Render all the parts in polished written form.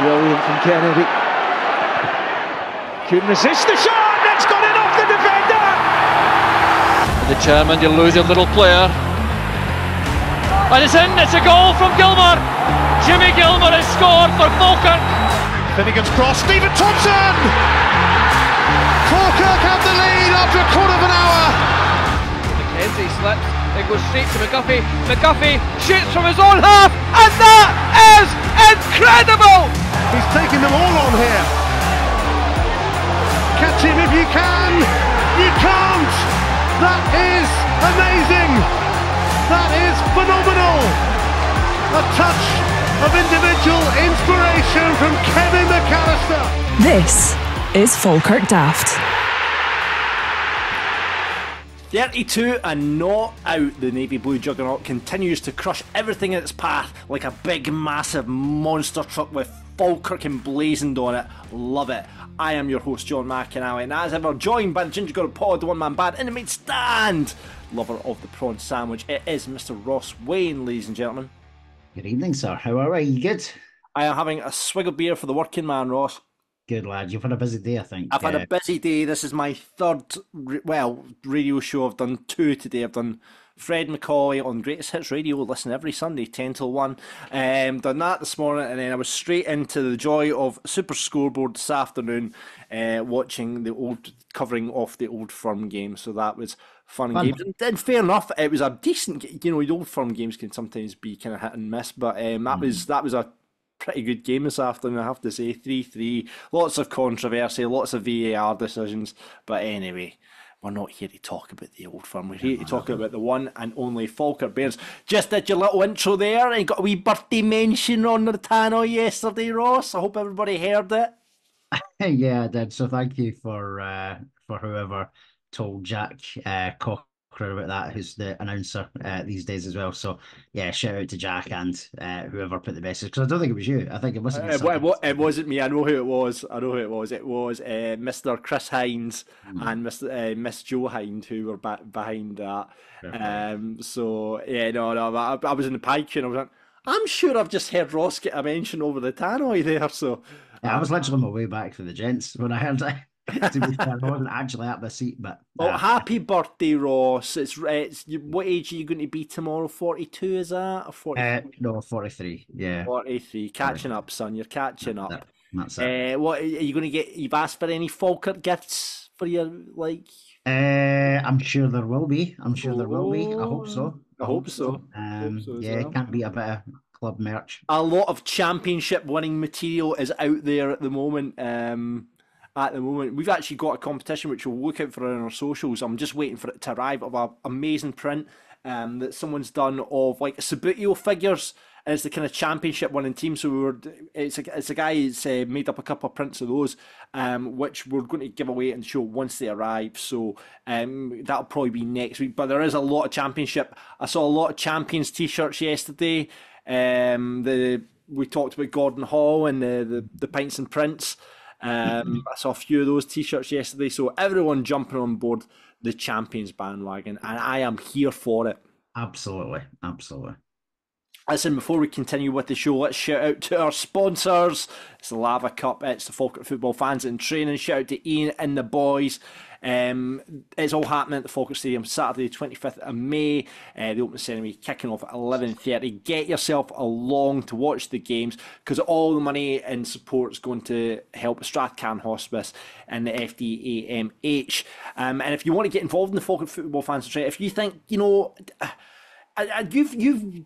Brilliant from Kennedy. Couldn't resist the shot, and it's gone in off the defender! The chairman, you lose your little player. And it's in, it's a goal from Gilmour. Jimmy Gilmour has scored for Falkirk. Finnegan's cross, Stephen Thompson! Falkirk have the lead after a quarter of an hour. McKenzie slips, it goes straight to McGuffey. McGuffey shoots from his own half, and that is incredible! He's taking them all on here. Catch him if you can. You can't. That is amazing. That is phenomenal. A touch of individual inspiration from Kevin McAllister. This is Falkirk Daft. 32 and not out, the navy blue Juggernaut continues to crush everything in its path like a big massive monster truck with Falkirk emblazoned on it. Love it. I am your host John McInally, and as ever joined by the Ginger Girl Pod, the one man band in the main stand, lover of the prawn sandwich. It is Mr. Ross Wayne, ladies and gentlemen. Good evening, sir. How are you? Good? I am having a swig of beer for the working man, Ross. Good, lad. You've had a busy day, I think. I've had a busy day. This is my third, radio show. I've done two today. I've done Fred McCauley on Greatest Hits Radio. Listen every Sunday, 10 till 1. Done that this morning, and then I was straight into the joy of Super Scoreboard this afternoon, watching the old covering of the Old Firm game. So that was fun games. And fair enough, it was a decent. You know, the Old Firm games can sometimes be kind of hit and miss, but that was a pretty good game this afternoon, I have to say. 3-3, lots of controversy, lots of VAR decisions, but anyway, we're not here to talk about the Old Firm. We're here to talk about the one and only Falkirk Bears. Just did your little intro there, and you got a wee birthday mention on the tannoy yesterday, Ross. I hope everybody heard it. Yeah, I did. So thank you for whoever told Jack Cochran about that, who's the announcer these days as well. So yeah, shout out to Jack and whoever put the message, because I don't think it was you. I think it must have been it wasn't me. I know who it was. It was Mr. Chris Hines and Miss Joe Hind who were behind that. So yeah, no, I was in the pie queue and I was like, I'm sure I've just heard Ross get a mention over the tannoy there. So yeah, I was literally on my way back for the gents when I heard it. To be fair, I wasn't actually at the seat, but happy birthday, Ross. It's what age are you going to be tomorrow? 42, is that? Or 40? No, 43. Yeah, 43. Catching up, son. You're catching up. That's it. What are you going to get? You've asked for any Falkirk gifts for your I'm sure there will be. I hope so. I hope so. Yeah, it can't be a bit of club merch. A lot of championship winning material is out there at the moment. We've actually got a competition which we'll look out for on our socials. I'm just waiting for it to arrive, of an amazing print that someone's done of like Subbuteo figures, and it's the kind of championship winning team. So it's a guy who's made up a couple of prints of those, which we're going to give away and show once they arrive. So that'll probably be next week. But there is a lot of championship. I saw a lot of champions t-shirts yesterday. We talked about Gordon Hall and the Pints and Prints. I saw a few of those t-shirts yesterday, so everyone jumping on board the Champions bandwagon, and I am here for it. Absolutely. Listen, before we continue with the show, let's shout out to our sponsors. It's the Lava Cup, it's the Falkirk Football Fans in Training. Shout out to Ian and the boys. It's all happening at the Falkirk Stadium Saturday 25th of May. The opening ceremony kicking off at 11:30. Get yourself along to watch the games, because all the money and support is going to help Strathcarn Hospice and the FDAMH. And if you want to get involved in the Falkirk Football Fans Training, if you think, you've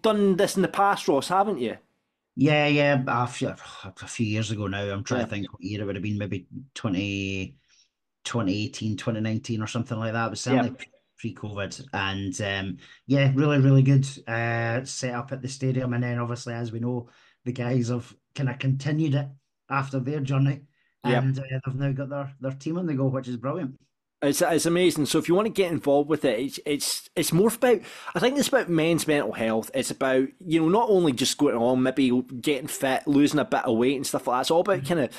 done this in the past, Ross, haven't you? Yeah, a few years ago now. I'm trying to think what year it would have been, maybe 2018, 2019 or something like that. It was certainly pre-COVID, and really, really good set up at the stadium. And then obviously, as we know, the guys have kind of continued it after their journey, and they've now got their team on the go, which is brilliant. It's amazing. So if you want to get involved with it, it's more about, I think it's about men's mental health. It's about, not only just going on, maybe getting fit, losing a bit of weight and stuff like that. It's all about kind of,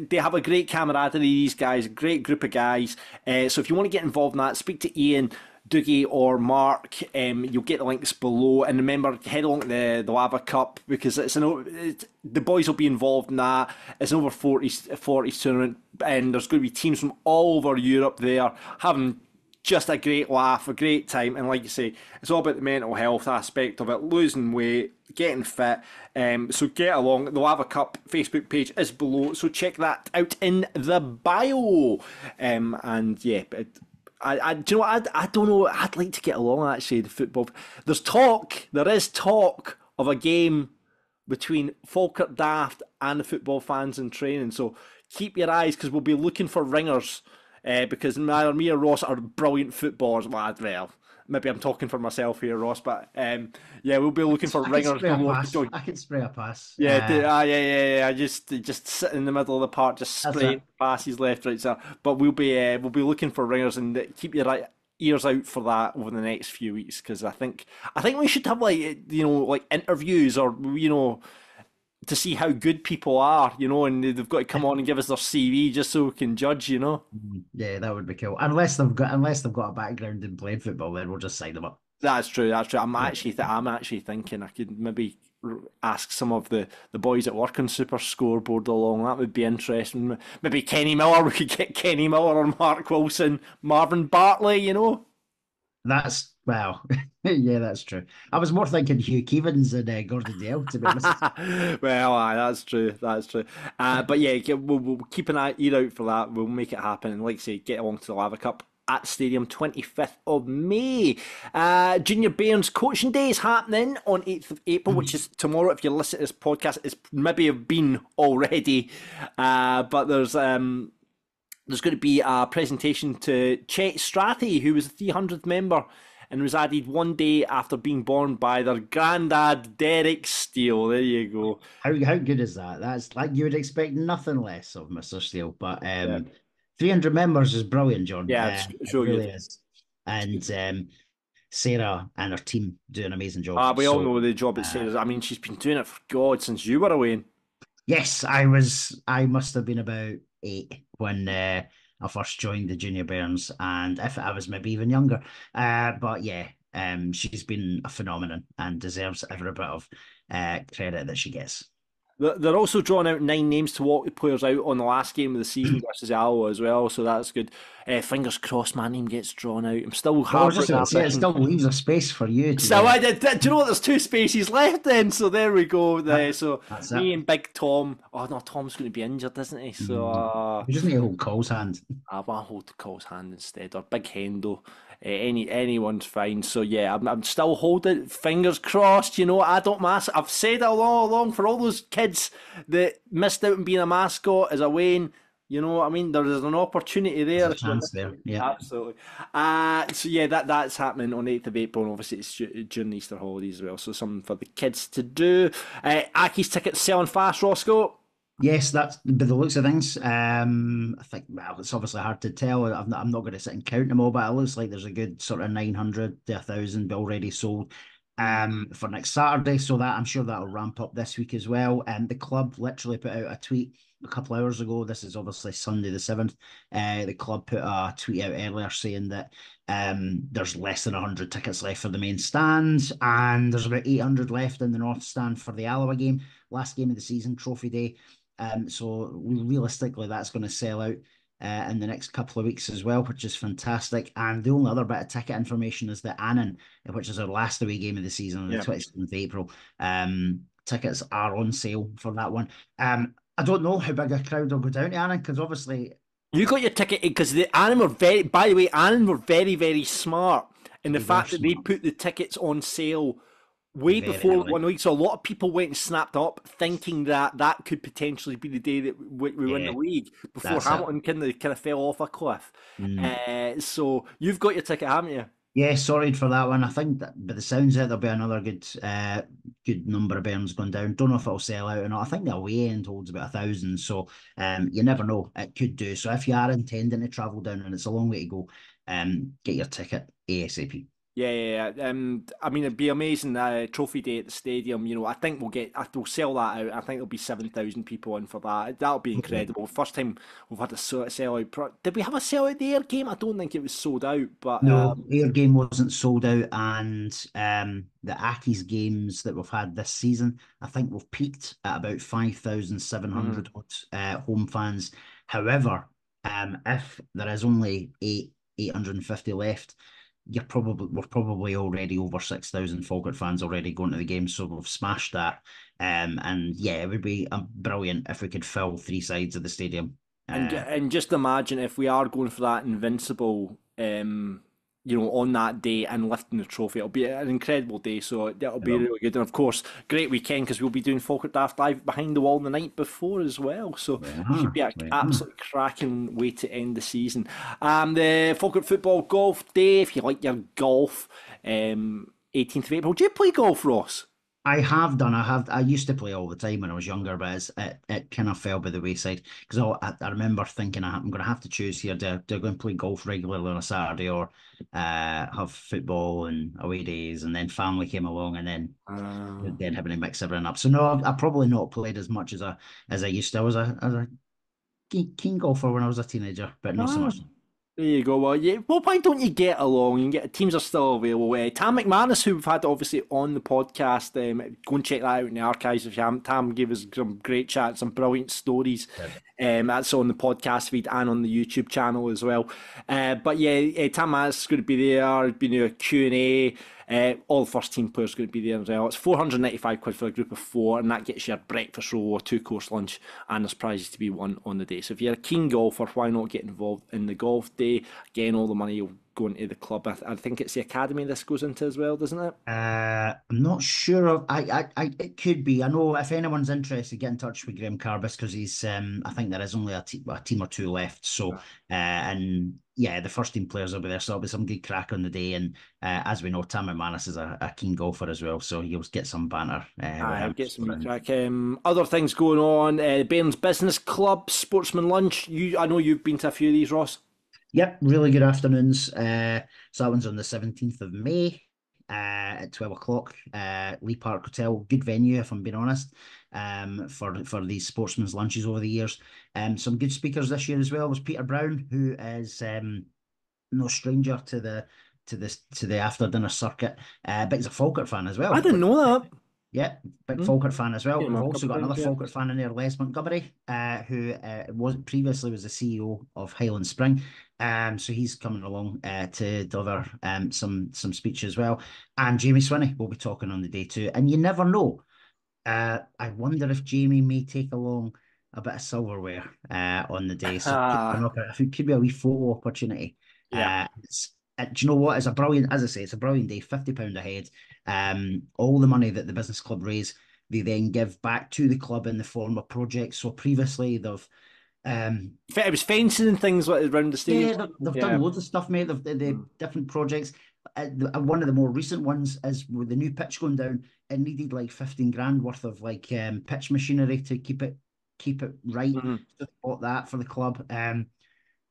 they have a great camaraderie, these guys, a great group of guys. So if you want to get involved in that, speak to Ian. Dougie or Mark, you'll get the links below. And remember, head along to the Lava Cup, because the boys will be involved in that. It's an over 40s tournament, and there's going to be teams from all over Europe there having just a great laugh, a great time. And like you say, it's all about the mental health aspect of it, losing weight, getting fit. So get along. The Lava Cup Facebook page is below, so check that out in the bio. And yeah, do you know what? I don't know. I'd like to get along, actually, the football. There is talk of a game between Falkirk Daft and the football fans in training. So keep your eyes, because we'll be looking for ringers. Because neither me or Ross are brilliant footballers. Well, maybe I'm talking for myself here, Ross, but yeah, we'll be looking for ringers. I can spray a pass. Yeah. Just sit in the middle of the park, just spraying passes left, right, sir. But we'll be looking for ringers, and keep your ears out for that over the next few weeks, because I think we should have like interviews, or to see how good people are, and they've got to come on and give us their CV just so we can judge, Yeah, that would be cool. Unless they've got a background in playing football, then we'll just sign them up. That's true. I'm actually thinking I could maybe ask some of the boys that work on Super Scoreboard along. That would be interesting. Maybe Kenny Miller. We could get Kenny Miller or Mark Wilson, Marvin Bartley. That's yeah, that's true. I was more thinking Hugh Keevins and Gordon Dale, to be honest. Well, that's true. But yeah, we'll keep an ear out for that. We'll make it happen. And like I say, get along to the Lava Cup at Stadium 25th of May. Junior Bairns Coaching Day is happening on 8th of April, which is tomorrow. If you listen to this podcast, it's maybe have been already. But there's going to be a presentation to Chet Strathy, who was the 300th member and was added one day after being born by their granddad, Derek Steele. There you go. How good is that? That's like, you would expect nothing less of Mr. Steele. But 300 members is brilliant, John. Yeah, sure, it really is. And Sarah and her team do an amazing job. We all know the job that Sarah's. I mean, she's been doing it for God since you were away. Yes, I must have been about 8 when I first joined the Junior Bairns, and if I was maybe even younger. But yeah, she's been a phenomenon and deserves every bit of credit that she gets. They're also drawing out 9 names to walk the players out on the last game of the season versus Alloa as well, so that's good. Fingers crossed my name gets drawn out. I'm still hard. It still leaves a space for you. Do you know what? There's 2 spaces left then, so there we go. So me and Big Tom. Oh no, Tom's going to be injured, isn't he? So you just need to hold Cole's hand. I want to hold Cole's hand instead, or Big Hendo. Anyone's fine. So yeah, I'm still holding fingers crossed. I don't I've said it all along, for all those kids that missed out on being a mascot as a Wayne. You know what I mean? There is an opportunity there. There's a chance there. Yeah, absolutely. So yeah, that's happening on 8th of April, and obviously it's during the Easter holidays as well. So something for the kids to do. Aki's tickets selling fast, Roscoe. Yes, that's by the looks of things. I think, well, it's obviously hard to tell. I'm not going to sit and count them all, but it looks like there's a good sort of 900 to 1,000 already sold for next Saturday. So that I'm sure that'll ramp up this week as well. And the club literally put out a tweet a couple of hours ago. This is obviously Sunday the 7th. The club put a tweet out earlier saying that there's less than 100 tickets left for the main stand, and there's about 800 left in the North stand for the Alloa game, last game of the season, Trophy Day. So realistically, that's going to sell out in the next couple of weeks as well, which is fantastic. And the only other bit of ticket information is the Annan, which is our last away game of the season on the 27th of April. Tickets are on sale for that one. I don't know how big a crowd will go down to Annan, because obviously you got your ticket, because the Annan were very. By the way, Annan were very, very smart in the fact that they put the tickets on sale way before 1 week, so a lot of people went and snapped up thinking that could potentially be the day that we win the league, before Hamilton kind of fell off a cliff. So you've got your ticket, haven't you? Yeah, sorry for that one. I think that by the sounds of it, there'll be another good number of Bairns going down. Don't know if it'll sell out or not. I think the away end holds about 1,000, so you never know, it could do. So if you are intending to travel down, and it's a long way to go, get your ticket ASAP. I mean, it'd be amazing. Trophy day at the stadium. I think we'll sell that out. I think there'll be 7,000 people in for that. That'll be incredible. First time we've had a sell out. Did we have a sell out the Air game? I don't think it was sold out, but No, Air game wasn't sold out, and the Accies games that we've had this season, I think we've peaked at about 5,700 home fans. However, if there is only 850 left, we're probably already over 6,000 Falkirk fans already going to the game, so we've smashed that. And yeah, it would be brilliant if we could fill three sides of the stadium. And just imagine if we are going for that invincible, on that day and lifting the trophy. It'll be an incredible day, so it'll be really good. And of course, great weekend because we'll be doing Falkirk Daft Live behind the wall the night before as well. So it should be an absolutely cracking way to end the season. The Falkirk Football Golf Day, if you like your golf, 18th of April. Do you play golf, Ross? I have done. I used to play all the time when I was younger, but it kind of fell by the wayside because I remember thinking I'm going to have to choose here. Do I go and play golf regularly on a Saturday or have football and away days? And then family came along, and then having to mix everything up. So no, I probably not played as much as I used to. I was a keen golfer when I was a teenager, but not so much. There you go. Well, why don't you get along? Teams are still available. Tam McManus, who we've had obviously on the podcast, go and check that out in the archives if you haven't. Tam gave us some great chat, some brilliant stories. That's on the podcast feed and on the YouTube channel as well. Tam McManus is going to be there. There's been a Q&A. All the first team players are going to be there as well. It's £495 for a group of four, and that gets you a breakfast roll, a 2-course lunch, and there's prizes to be won on the day. So if you're a keen golfer, why not get involved in the golf day? Again, all the money will go into the club. I think it's the academy this goes into as well, doesn't it? I'm not sure. It could be. I know if anyone's interested, get in touch with Graham Carbis because he's. I think there is only a team or two left. So the first team players will be there, so it'll be some good crack on the day. And as we know, Tam McManus is a keen golfer as well, so he'll get some banter. I'll get some crack. Other things going on. Bairns Business Club Sportsman Lunch. I know you've been to a few of these, Ross. Yep, really good afternoons. So that one's on the 17th of May at 12 o'clock. Lee Park Hotel, good venue if I'm being honest, for these sportsmen's lunches over the years. Some good speakers this year as well was Peter Brown, who is no stranger to the after dinner circuit, but he's a Falkirk fan as well. I didn't know that. Yeah, big Falkirk fan as well. We've also got another Falkirk fan in there, Les Montgomery, who previously was the CEO of Highland Spring. So he's coming along to deliver some speech as well. And Jamie Swinney will be talking on the day too. And you never know. I wonder if Jamie may take along a bit of silverware on the day. So it could be a wee photo opportunity. Yeah. Do you know what? It's a brilliant, as I say, it's a brilliant day, £50 a head. All the money that the business club raise, they then give back to the club in the form of projects. So previously they've it was fencing and things like around the stadium. Yeah, they've done loads of stuff, mate. They've different projects. One of the more recent ones is with the new pitch going down. It needed like 15 grand worth of pitch machinery to keep it right. So they bought that for the club.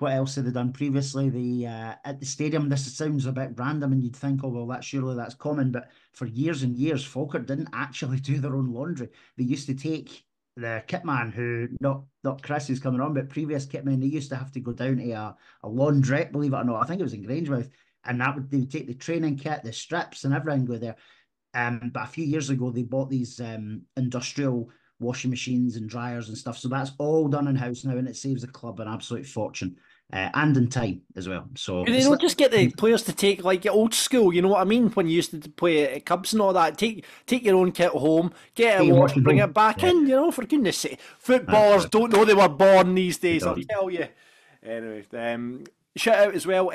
What else have they done previously? At the stadium, this sounds a bit random, and you'd think, oh well, that's common. But for years and years, Falkirk didn't actually do their own laundry. They used to take the kitman, who not Chris who's coming on, but previous kitman, they used to have to go down to a laundrette, believe it or not. I think it was in Grangemouth, and they would take the training kit, the strips, and everything go there. But a few years ago, they bought these industrial washing machines and dryers and stuff. So that's all done in house now, and it saves the club an absolute fortune. And in time as well. So they don't just get the players to take like old school, you know what I mean? When you used to play at Cubs and all that, take your own kit home, get it washed, bring it back in, for goodness sake. Footballers don't know they were born these days, I'll tell you. Anyway, shout out as well,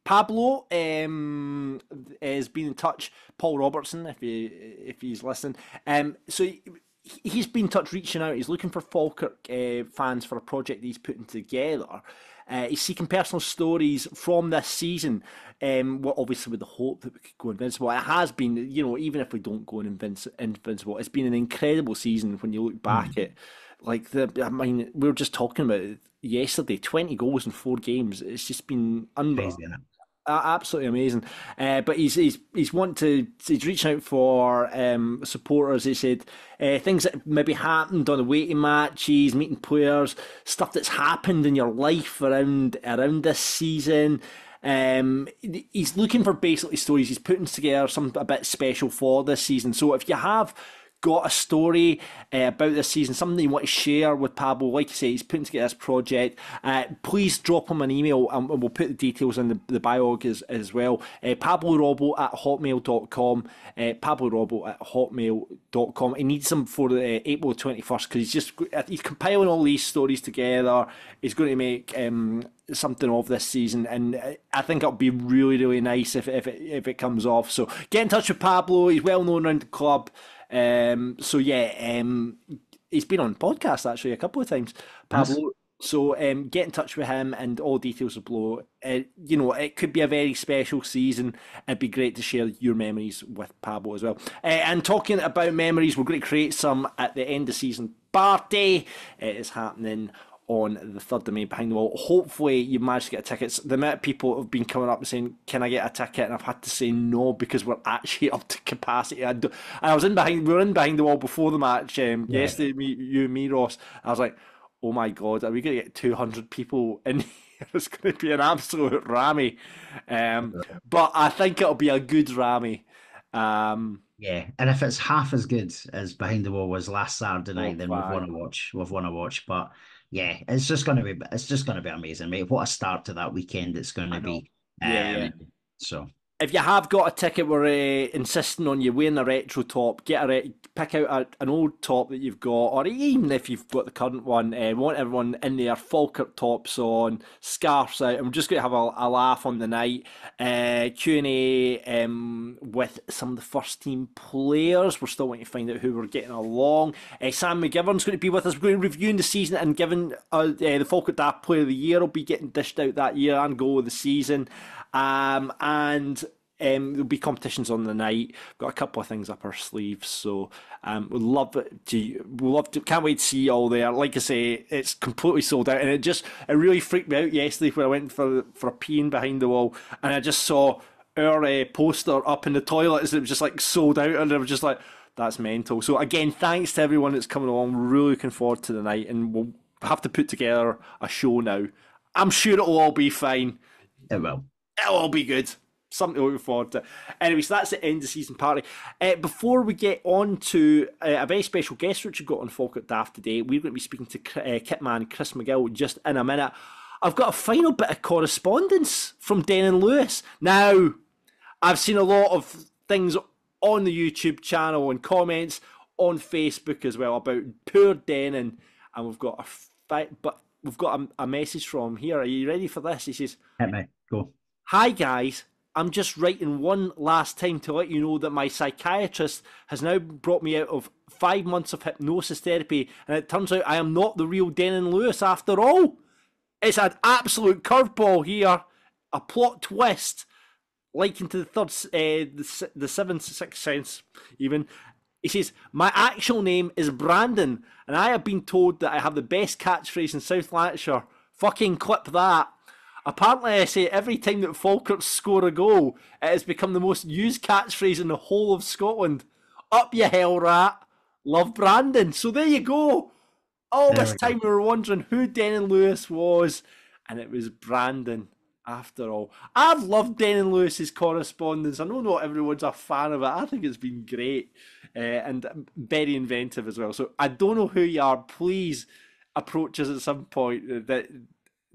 Pablo has been in touch, Paul Robertson, if he's listening. So he's been in touch, reaching out. He's looking for Falkirk fans for a project he's putting together. He's seeking personal stories from this season, obviously with the hope that we could go invincible. It has been, even if we don't go invincible, it's been an incredible season when you look back at, we were just talking about it yesterday, 20 goals in 4 games. It's just been unbelievable. Absolutely amazing. But he's he's reaching out for supporters. He said things that maybe happened on the way to matches, meeting players, stuff that's happened in your life around this season. He's looking for basically stories. He's putting together something a bit special for this season. So if you have got a story about this season, something you want to share with Pablo, like I say, he's putting together this project, please drop him an email and we'll put the details in the bio as well. Pablorobo at hotmail.com, pablorobo at hotmail.com. He needs them for the April 21st because he's compiling all these stories together. He's going to make something of this season, and I think it'll be really, really nice if it comes off. So get in touch with Pablo. He's well known around the club. He's been on podcasts actually a couple of times, Pablo. Yes. So get in touch with him, and all details are below. It could be a very special season. It'd be great to share your memories with Pablo as well. And talking about memories, we're going to create some at the end of season party. It is happening on the 3rd of May behind the wall. Hopefully you managed to get tickets. The amount of people have been coming up and saying, can I get a ticket? And I've had to say no because we're actually up to capacity. We were in behind the wall before the match yesterday, you and me, Ross. I was like, oh my God, are we going to get 200 people in here? It's going to be an absolute rammy. But I think it'll be a good rammy. Yeah, and if it's half as good as behind the wall was last Saturday night, then we've won a watch. We've won a watch. But yeah, it's just gonna be amazing, mate. What a start to that weekend it's gonna be. So if you have got a ticket, we're insisting on you wearing a retro top. Pick out an old top that you've got, or even if you've got the current one. We want everyone in there, Falkirk tops on, scarves out, and we're just going to have a laugh on the night. Q&A with some of the first team players. We're still waiting to find out who we're getting along. Sam McGivern's going to be with us. We're going to be reviewing the season and giving the Falkirk Daft Player of the Year will be getting dished out that year and goal of the season. There'll be competitions on the night. We've got a couple of things up our sleeves, so we'd love to. Can't wait to see you all there. Like I say, it's completely sold out, and it really freaked me out yesterday when I went for a peeing behind the wall, and I just saw our poster up in the toilet as it was just like sold out, and I was just like, that's mental. So again, thanks to everyone that's coming along. We're really looking forward to the night, and we'll have to put together a show now. I'm sure it'll all be fine. It will. It'll all be good. Something to look forward to. Anyway, so that's the end of season party. Before we get on to a very special guest which we've got on Falkirk Daft today, we're going to be speaking to kitman Chris McGill just in a minute. I've got a final bit of correspondence from Denon Lewis. Now, I've seen a lot of things on the YouTube channel and comments on Facebook as well about poor Denon, and we've got a message from him here. Are you ready for this? He says, "Hit me, go. Hi guys. I'm just writing one last time to let you know that my psychiatrist has now brought me out of 5 months of hypnosis therapy, and it turns out I am not the real Denon Lewis after all. It's an absolute curveball here, a plot twist, likened to the sixth sense even. He says, my actual name is Brandon, and I have been told that I have the best catchphrase in South Lancashire. Fucking clip that. Apparently, I say every time that Falkirk score a goal, it has become the most used catchphrase in the whole of Scotland. Up you hell rat. Love Brandon. So there you go. All this time we were wondering who Denon Lewis was, and it was Brandon after all. I've loved Denon Lewis's correspondence. I know not everyone's a fan of it. I think it's been great and very inventive as well. So I don't know who you are. Please approach us at some point.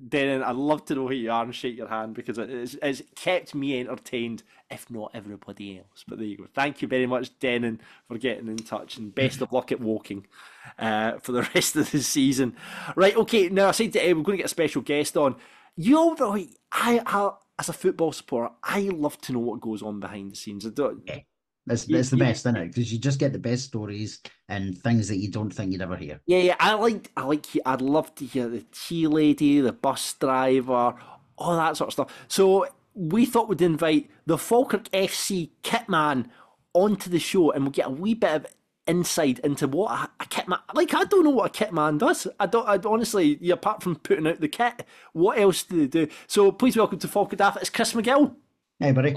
Denon, I'd love to know who you are and shake your hand, because it's kept me entertained, if not everybody else. But there you go. Thank you very much, Denon, for getting in touch, and best of luck at Woking for the rest of the season. Right, okay, now I said we're going to get a special guest on. You all, I as a football supporter, I love to know what goes on behind the scenes. It's the best, isn't it? Because you just get the best stories and things that you don't think you'd ever hear. Yeah. I'd love to hear the tea lady, the bus driver, all that sort of stuff. So we thought we'd invite the Falkirk FC kitman onto the show, and we'll get a wee bit of insight into what a kitman, like, I don't know what a kitman does. I honestly, apart from putting out the kit, what else do they do? So please welcome to Falkirk Daft. It's Chris McGill. Hey, buddy.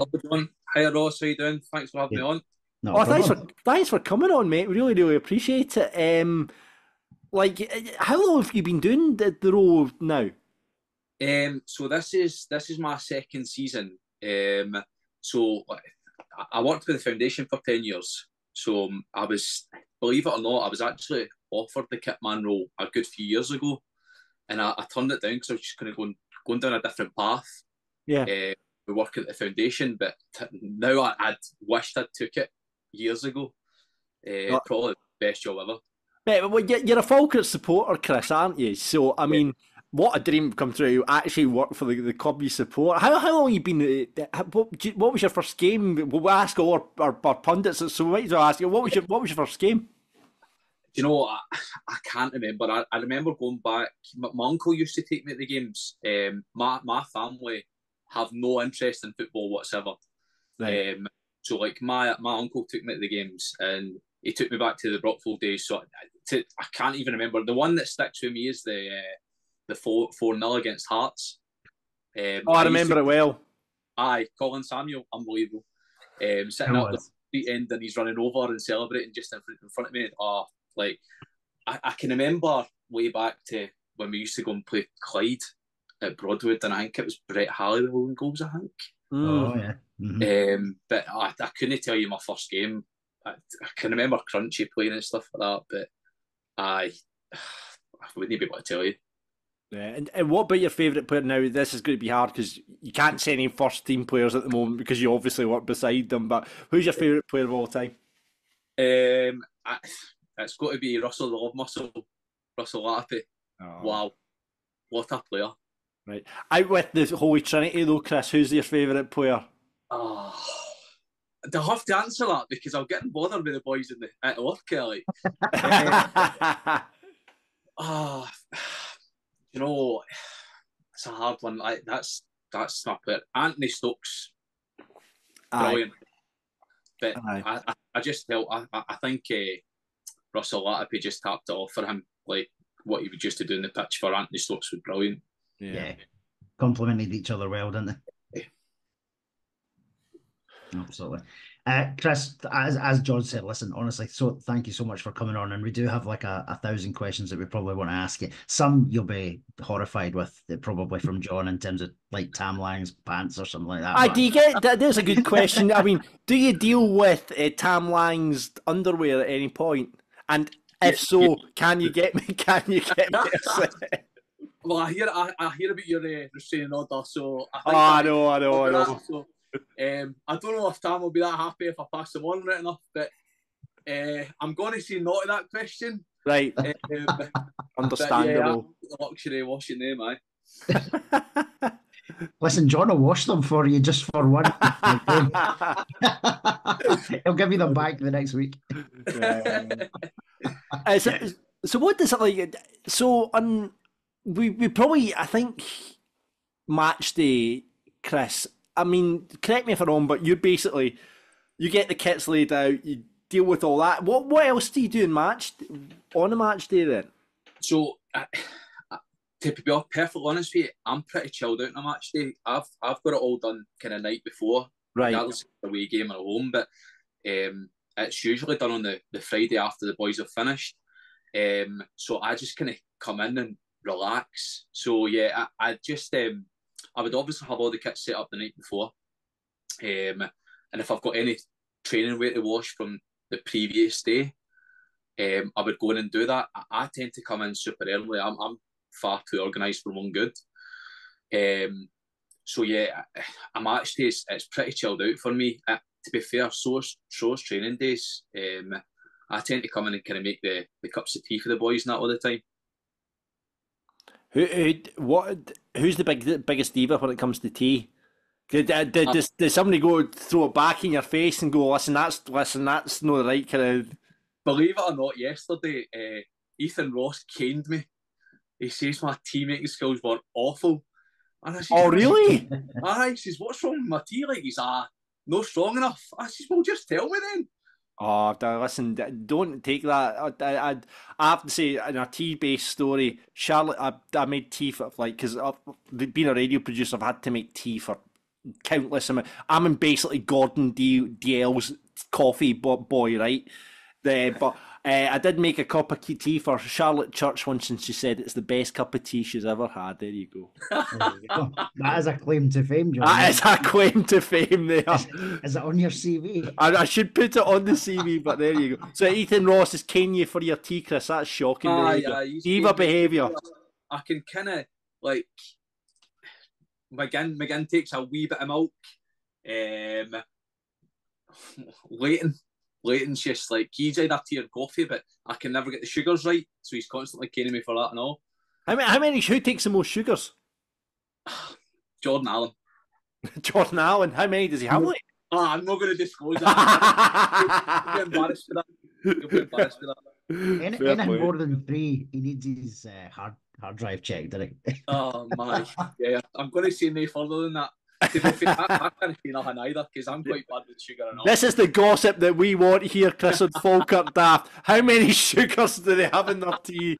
Hi, Ross. How you doing? Thanks for having me on. No, oh, thanks for coming on, mate. We really appreciate it. Like, how long have you been doing the role now? So this is my second season. So I worked with the foundation for 10 years. So I was, believe it or not, I was actually offered the kitman role a good few years ago, and I turned it down because I was just kind of going down a different path. Yeah. We work at the foundation, but now I'd wished I'd took it years ago. Probably the best job ever. Well, you're a Falkirk supporter, Chris, aren't you? So, I mean, what a dream come true. You actually work for the club you support. How long have you been? What was your first game? We'll ask all our pundits, so we might as well ask you, what was your first game? You know, I can't remember. I remember going back. My uncle used to take me to the games. My family have no interest in football whatsoever. Right. So, like, my uncle took me to the games, and he took me back to the Brockfield days. So I can't even remember. The one that sticks with me is the 4-0 against Hearts. I remember it well. Aye, Colin Samuel, unbelievable. Sitting up the street end and he's running over and celebrating just in front of me. Oh, like, I can remember way back to when we used to go and play Clyde at Broadwood, and I think it was Brett Halliwell in goals, I think. Oh, yeah. Mm-hmm. But I couldn't tell you my first game. I can remember Crunchy playing and stuff like that, but I wouldn't be able to tell you. Yeah, and what about your favourite player now? This is going to be hard because you can't say any first team players at the moment because you obviously work beside them. But who's your favourite player of all time? It's got to be Russell the Love Muscle, Russell Latapy. Oh. Wow, what a player! Right, out with the Holy Trinity though, Chris. Who's your favourite player? Oh, I have to answer that because I'm getting bothered with the boys at work, Kelly. You know, it's a hard one. That's my player. Anthony Stokes, brilliant. But I just felt I think Russell Latapy just tapped it off for him. Like what he was used to do in the pitch for Anthony Stokes was brilliant. Yeah. Complemented each other well, didn't they? Yeah. Absolutely. Chris, as John said, listen, honestly, so thank you so much for coming on, and we do have like a 1,000 questions that we probably want to ask you. Some you'll be horrified with, probably from John, in terms of like Tam Lang's pants or something like that. Do you get that? There's a good question. I mean, do you deal with Tam Lang's underwear at any point? And if so, can you get me? Well, I hear about your restraining order, so I know. So, I don't know if Tam will be that happy if I pass him on right enough, but I'm going to say no to that question. Right. Understandable. The luxury of washing them, aye. Listen, John will wash them for you just for one. He'll give you them back the next week. So what does it like? So we probably, I think, match day, Chris. I mean, correct me if I'm wrong, but you get the kits laid out, you deal with all that. What else do you do on a match day then? So, to be perfectly honest with you, I'm pretty chilled out on a match day. I've got it all done kind of night before, right? Regardless of the away game or at home, but it's usually done on the Friday after the boys have finished. So I just kind of come in and relax. So yeah, I just I would obviously have all the kits set up the night before, and if I've got any training wear to wash from the previous day, I would go in and do that. I tend to come in super early. I'm far too organised for one good. So yeah, a match day it's pretty chilled out for me. To be fair, so's training days. I tend to come in and kind of make the cups of tea for the boys and that all the time. Who's the biggest diva when it comes to tea? Does somebody go throw it back in your face and go, listen, that's not the right kind of... Believe it or not, yesterday, Ethan Ross caned me. He says my tea making skills were awful. And I says, oh, really? He says, what's wrong with my tea? Like, he's no strong enough. I says, well, just tell me then. Oh, listen, don't take that. I have to say, in a tea-based story, Charlotte, I made tea for, like, because being a radio producer, I've had to make tea for countless amount. I'm in basically Gordon DL's coffee boy, right? But I did make a cup of tea for Charlotte Church once, and she said it's the best cup of tea she's ever had. There you go. There you go. That is a claim to fame, John. That is a claim to fame there. Is it on your CV? I should put it on the CV, but there you go. So Ethan Ross is caning you for your tea, Chris. That's shocking. Diva behaviour. I can kind of, like, McGinn takes a wee bit of milk. Leighton's just like, he's either tea or coffee, but I can never get the sugars right, so he's constantly caning me for that and all. Who takes the most sugars? Jordan Allen. Jordan Allen. How many does he have? I'm not going to disclose that. You'll be embarrassed for that. Anything more than 3, he needs his hard drive checked, doesn't he? Oh my, yeah. I'm going to say no further than that. To be fair, I can't say nothing either, because I'm quite bad with sugar and all. This is the gossip that we want here, Chris, on Falkirk Daft. How many sugars do they have in their tea?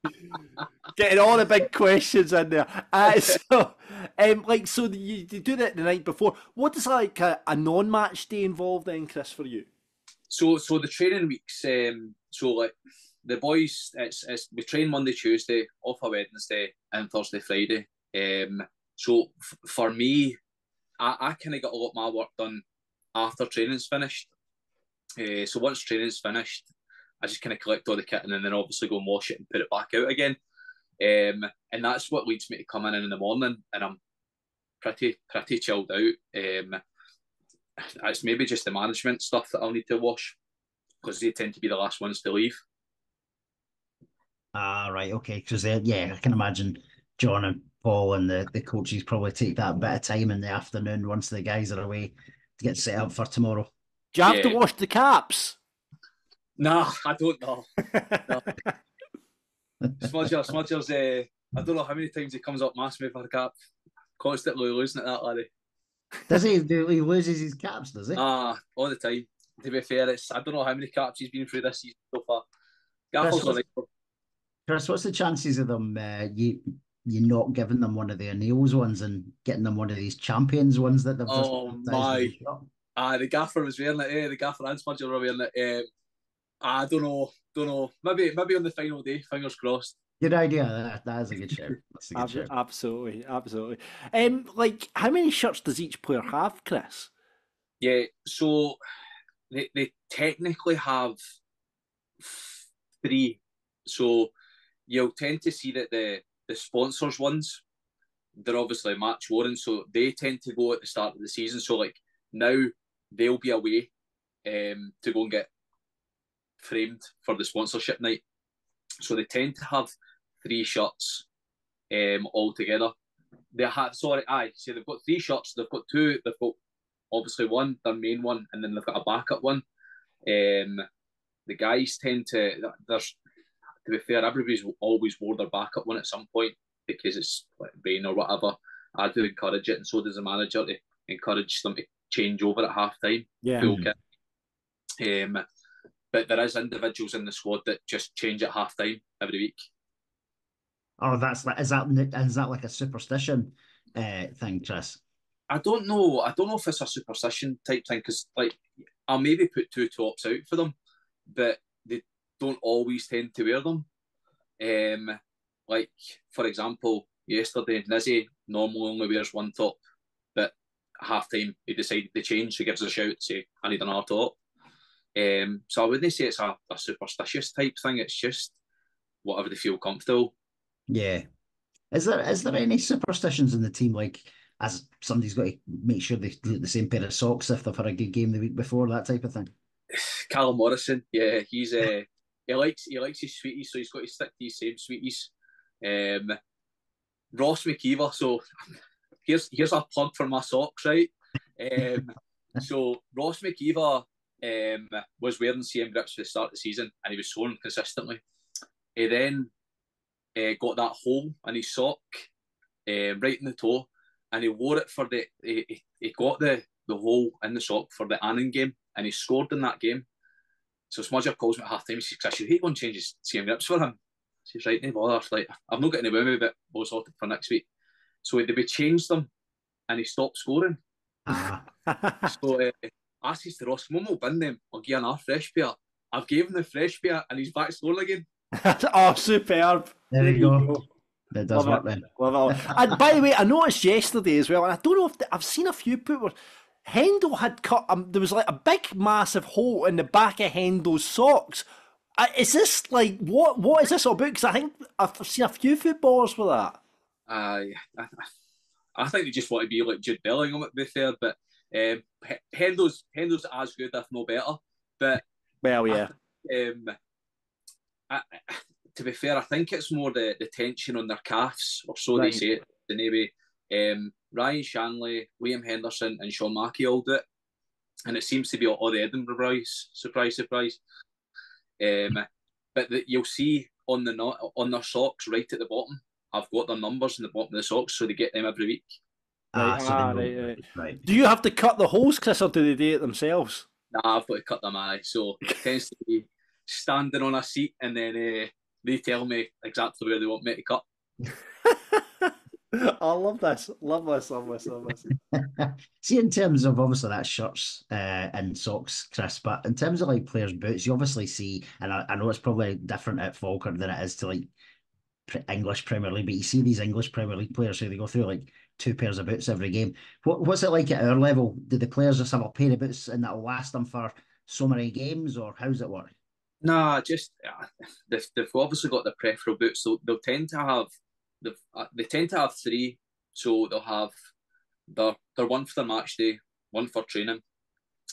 Getting all the big questions in there. So you do that the night before. What is like a non-match day involved in, Chris, for you? So the training weeks, so like the boys, it's we train Monday, Tuesday, off a Wednesday, and Thursday, Friday. So for me, I kind of got a lot of my work done after training's finished. So once training's finished, I just kind of collect all the kit and then obviously go and wash it and put it back out again. And that's what leads me to coming in the morning, and I'm pretty chilled out. It's maybe just the management stuff that I'll need to wash, because they tend to be the last ones to leave. Right, okay. Because I can imagine John and Paul and the coaches probably take that bit of time in the afternoon once the guys are away to get set up for tomorrow. Do you have to wash the caps? Nah, I don't know. No. Smudger's, I don't know how many times he comes up mask me for the cap. Constantly losing it, that laddie. Does he? He loses his caps, does he? All the time. To be fair, I don't know how many caps he's been through this season so far. Chris, what's the chances of them you not giving them one of the O'Neill's ones and getting them one of these Champions ones that they've just... Oh my! The gaffer was wearing it. The gaffer and Smudger were wearing it. I don't know. Maybe on the final day. Fingers crossed. Good idea. That is a good shout. That's a good shout. Absolutely. Like, how many shirts does each player have, Chris? Yeah, so they technically have 3. So you'll tend to see that the sponsors ones, they're obviously match worn, so they tend to go at the start of the season. So like now they'll be away to go and get framed for the sponsorship night. So they tend to have 3 shirts all together. They've got 3 shirts. They've got 2. They've got obviously one, their main one, and then they've got a backup one. The guys tend to, to be fair, everybody's always wore their backup one at some point because it's like rain or whatever. I do encourage it, and so does the manager, to encourage them to change over at half time. Yeah. But there is individuals in the squad that just change at half time every week. Oh, is that like a superstition thing, Chris? I don't know if it's a superstition type thing, because like I'll maybe put 2 tops out for them, but they don't always tend to wear them. Like for example, yesterday Nizzy normally only wears 1 top, but at half time he decided to change, so he gives us a shout, say I need another top. So I wouldn't say it's a superstitious type thing. It's just whatever they feel comfortable. Yeah. Is there any superstitions in the team, like as somebody's got to make sure they get the same pair of socks if they've had a good game the week before, that type of thing? Callum Morrison, yeah, he's he likes his sweeties, so he's got to stick to his same sweeties. Ross McKeever, so here's a plug for my socks, right? So Ross McKeever was wearing the same grips for the start of the season, and he was sewing consistently. He then got that hole in his sock, right in the toe, and he wore it for he got the hole in the sock for the Annan game, and he scored in that game. So Smudger calls me at half time. He says, Chris, you hate one changes seeing grips for him. She's right, no bother. Like, I've not got any with me, but we'll sort it for next week. So we changed them and he stopped scoring. So I says to Ross, Mum will bin them, I'll give another fresh pair. I've given him the fresh pair and he's back scoring again. Oh, superb. There you go. That does work then. Love it. And by the way, I noticed yesterday as well, and I don't know if I've seen a few put where Hendo had cut, there was like a big massive hole in the back of Hendo's socks. Is this like, what is this all about? Because I think I've seen a few footballers with that. I think they just want to be like Jude Bellingham, to be fair, but Hendo's as good, if no better. But well, yeah. To be fair, I think it's more the tension on their calves, or so they say it. Anyway, Ryan Shanley, Liam Henderson, and Sean Mackey all do it, and it seems to be all the Edinburgh boys. Surprise, surprise. But you'll see on their socks right at the bottom, I've got their numbers in the bottom of the socks, so they get them every week. Right. Do you have to cut the holes, Chris, or do they do it themselves? Nah, I've got to cut them, so it tends to be standing on a seat and then they tell me exactly where they want me to cut. I love this. Love this. See, in terms of obviously that shirts and socks, Chris, but in terms of like players' boots, you obviously see, and I know it's probably different at Falkirk than it is to like English Premier League, but you see these English Premier League players who they go through like 2 pairs of boots every game. What's it like at our level? Do the players just have a pair of boots and that'll last them for so many games, or how does it work? Nah, just they've obviously got the preferable boots, so they'll tend to have they tend to have 3. So they'll have their one for their match day, one for training,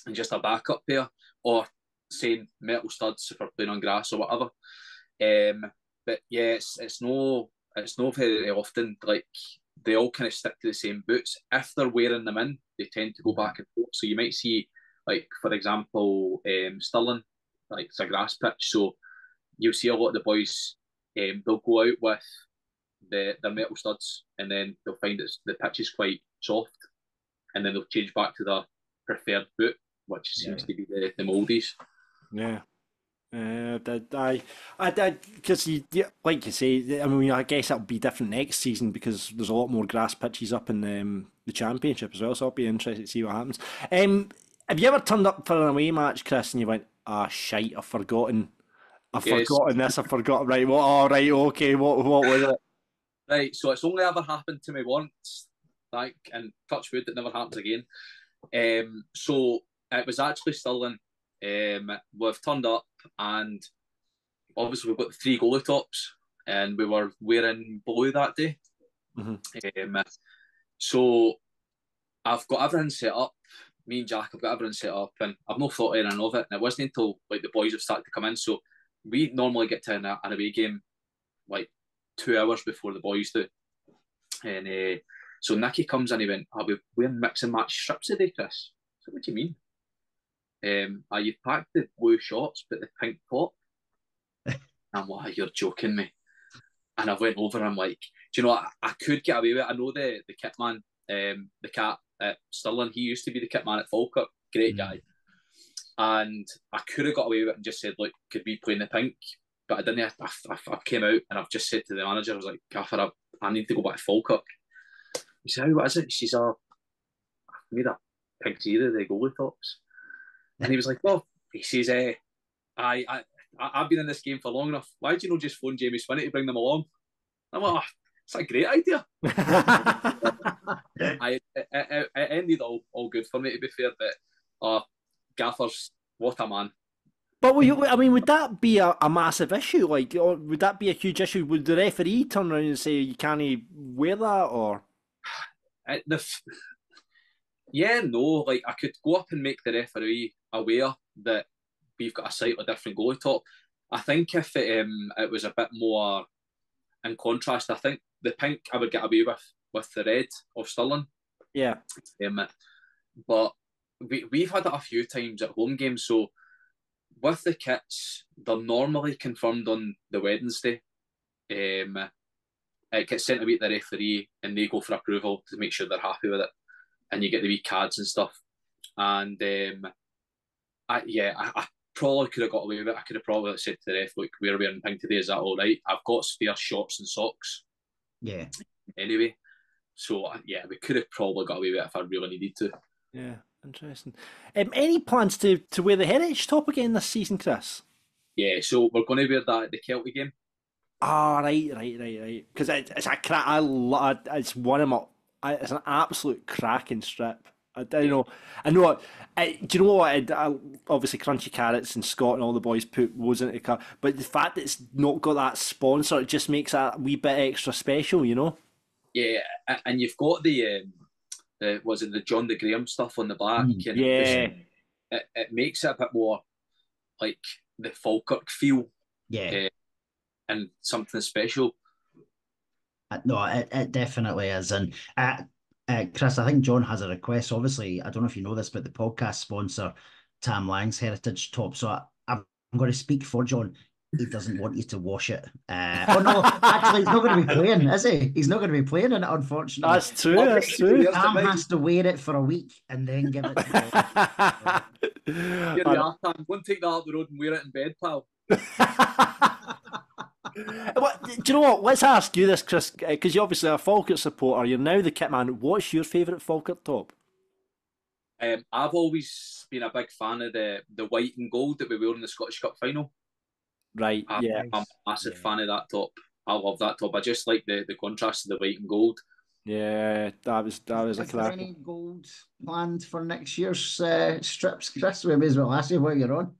and just a backup pair, or saying metal studs if they're playing on grass or whatever. But yeah, it's no very often like they all kind of stick to the same boots. If they're wearing them in, they tend to go back and forth. So you might see, like for example, Stirling, like it's a grass pitch, so you'll see a lot of the boys. They'll go out with their metal studs, and then they'll find that the pitch is quite soft, and then they'll change back to their preferred boot, which seems to be the Moldies. Yeah. I did, because like you say, I mean, I guess that'll be different next season because there's a lot more grass pitches up in the Championship as well, so I'll be interested to see what happens. Have you ever turned up for an away match, Chris, and you went, shite, I've forgotten this, I've forgotten, right, right, okay, what was it? Right, so it's only ever happened to me once, like, and touch wood, it never happens again. So it was actually Stirling. We've turned up, and obviously we've got the 3 goalie tops, and we were wearing blue that day. So I've got everything set up. Me and Jack have got everything set up, and I've not thought anything of it. And it wasn't until like the boys have started to come in. So we normally get to an away game like 2 hours before the boys do. And so Nicky comes in, he went, "Are we wearing mix and match strips today, Chris?" So what do you mean? You've packed the blue shorts but the pink top. I'm like, you're joking me. And I went over and I'm like, do you know what? I could get away with it. I know the kitman, the cat at Stirling, he used to be the kitman at Falkirk, great guy. And I could have got away with it and just said, look, could we play in the pink? But I didn't. I came out and I've just said to the manager, I was like, Gaffer, I need to go back to Falkirk. He said, what is it? She said, I made a pink tee of the goalie tops. And he was like, well, he says, I've been in this game for long enough. Why do you not just phone Jamie Swinney to bring them along? I'm like, it's a great idea. It ended all good for me, to be fair, but Gaffer's, what a man. But would that be a massive issue? Like, or would that be a huge issue? Would the referee turn around and say you can't wear that, or? Yeah, no. Like, I could go up and make the referee aware that we've got a slightly different goalie top. I think if it was a bit more in contrast, I think the pink I would get away with the red of Stirling. Yeah. But we've had it a few times at home games, so with the kits, they're normally confirmed on the Wednesday. It gets sent away to the referee and they go for approval to make sure they're happy with it. And you get the wee cards and stuff. And I probably could have got away with it. I could have probably said to the ref, look, we're wearing pink today, is that all right? I've got spare shorts and socks. Yeah. Anyway, so yeah, we could have probably got away with it if I really needed to. Yeah, interesting. Any plans to wear the heritage top again this season, Chris? Yeah, so we're going to wear that at the Celtic game. Ah, right. Because it's a crack. It's one of my. It's an absolute cracking strip. I know. Do you know what? Obviously, Crunchy Carrots and Scott and all the boys put those into the car, but the fact that it's not got that sponsor, it just makes it a wee bit extra special, you know. Yeah, and you've got the was it the John de Graham stuff on the back? Yeah, it makes it a bit more like the Falkirk feel. Yeah. And something special. No, it definitely is. And Chris, I think John has a request. Obviously, I don't know if you know this, but the podcast sponsor, Tam Lang's Heritage Top. So I'm going to speak for John. He doesn't want you to wash it. Oh no, actually, he's not going to be playing, is he? He's not going to be playing in it, unfortunately. That's true. Tam has to wear it for a week and then give it to You're the arse, Tam. Go and take that up the road and wear it in bed, pal. Do you know what? Let's ask you this, Chris, because you're obviously a Falkirk supporter. You're now the kitman. What's your favourite Falkirk top? I've always been a big fan of the white and gold that we wore in the Scottish Cup final. Right, I'm a massive fan of that top. I love that top. I just like the contrast of the white and gold. Yeah, that was a Is there any gold planned for next year's strips, Chris? We may as well ask you what you're on.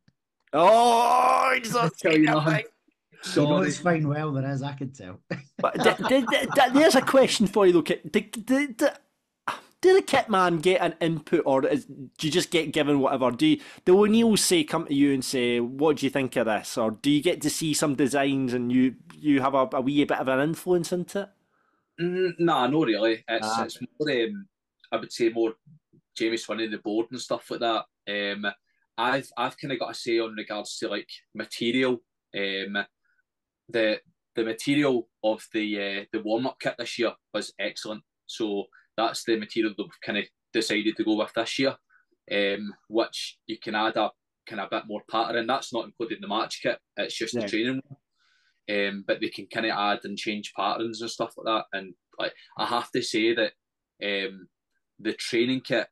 Oh, he's not tell you nothing. You know it's fine. Well, there is. I can tell. But there's a question for you, though. Did the kit man get an input, or do you just get given whatever? Do O'Neill come to you and say, "What do you think of this?" Or do you get to see some designs and you have a wee bit of an influence into it? Nah, not really. It's more. I would say more Jamie Swinney, the board and stuff like that. I've kind of got a say on regards to like material. The material of the warm up kit this year was excellent. So that's the material that we've kind of decided to go with this year. Which you can add a kind of bit more pattern. That's not including the match kit. It's just the training one. But they can kind of add and change patterns and stuff like that. And like I have to say that the training kit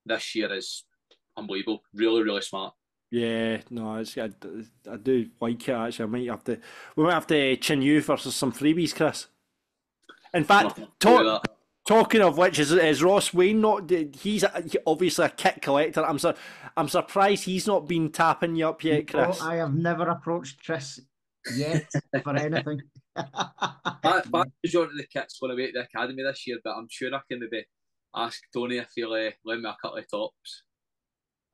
this year is unbelievable. Really, really smart. Yeah, no, I do like it actually. We might have to chin you for some freebies, Chris. In fact, talking of which, is Ross Wayne not? He's obviously a kit collector. I'm surprised he's not been tapping you up yet, Chris. I have never approached Chris yet for anything. Back majority of the kit's going to be at the academy this year, but I'm sure I can maybe ask Tony if he'll lend me a couple of tops.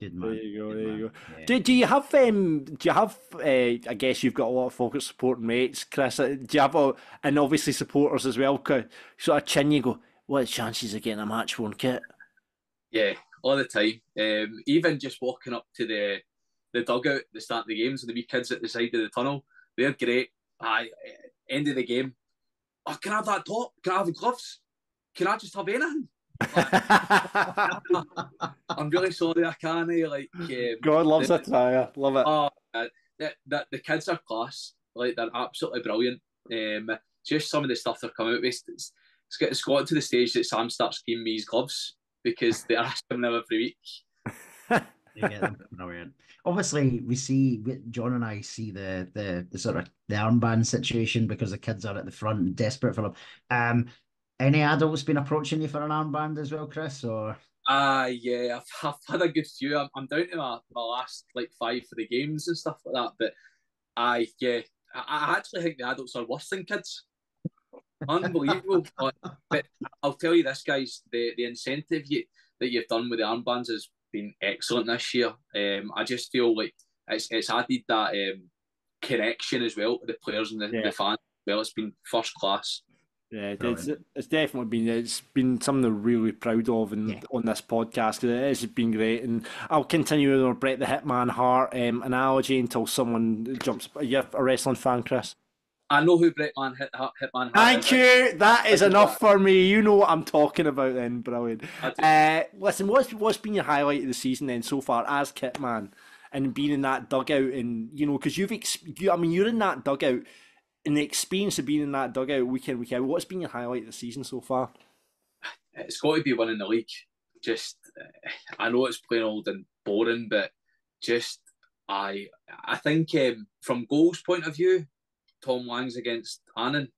Good man. There you go. Yeah. Do you have? I guess you've got a lot of Falkirk supporting mates, Chris. Do you have and obviously supporters as well? Sort of chin you go. What are the chances of getting a match worn kit? Yeah, all the time. Even just walking up to the dugout at the start of the games, and the wee kids at the side of the tunnel, they're great. End of the game. Oh, can I have that top? Can I have the gloves? Can I just have anything? I'm really sorry, I can't. God loves it. I love it. Oh, the kids are class. Like they're absolutely brilliant. Just some of the stuff they're coming out with. It's gotten to the stage that Sam starts giving me his gloves because they ask him them every week. Yeah, brilliant. Obviously, John and I see the sort of the armband situation because the kids are at the front and desperate for them. Any adults been approaching you for an armband as well, Chris? Or yeah, I've had a good few. I'm down to my last like 5 for the games and stuff like that. But I actually think the adults are worse than kids. Unbelievable. But I'll tell you this, guys, the incentive that you've done with the armbands has been excellent this year. I just feel like it's added that connection as well to the players and the fans as well. It's been first class. Yeah, it's definitely been something we're really proud of on this podcast, because it has been great, and I'll continue with our Brett the Hitman Hart analogy until someone jumps. Are you a wrestling fan, Chris? I know who Brett Hitman Hart Thank you. That is enough for me. You know what I'm talking about then. Brilliant. Listen, what's been your highlight of the season then so far as Kitman? and being in that dugout, and because you're in that dugout, and the experience of being in that dugout week in, week out. What's been your highlight of the season so far? It's got to be winning the league. Just, I know it's plain old and boring, but just I think from goals point of view, Tom Lang's against Annan,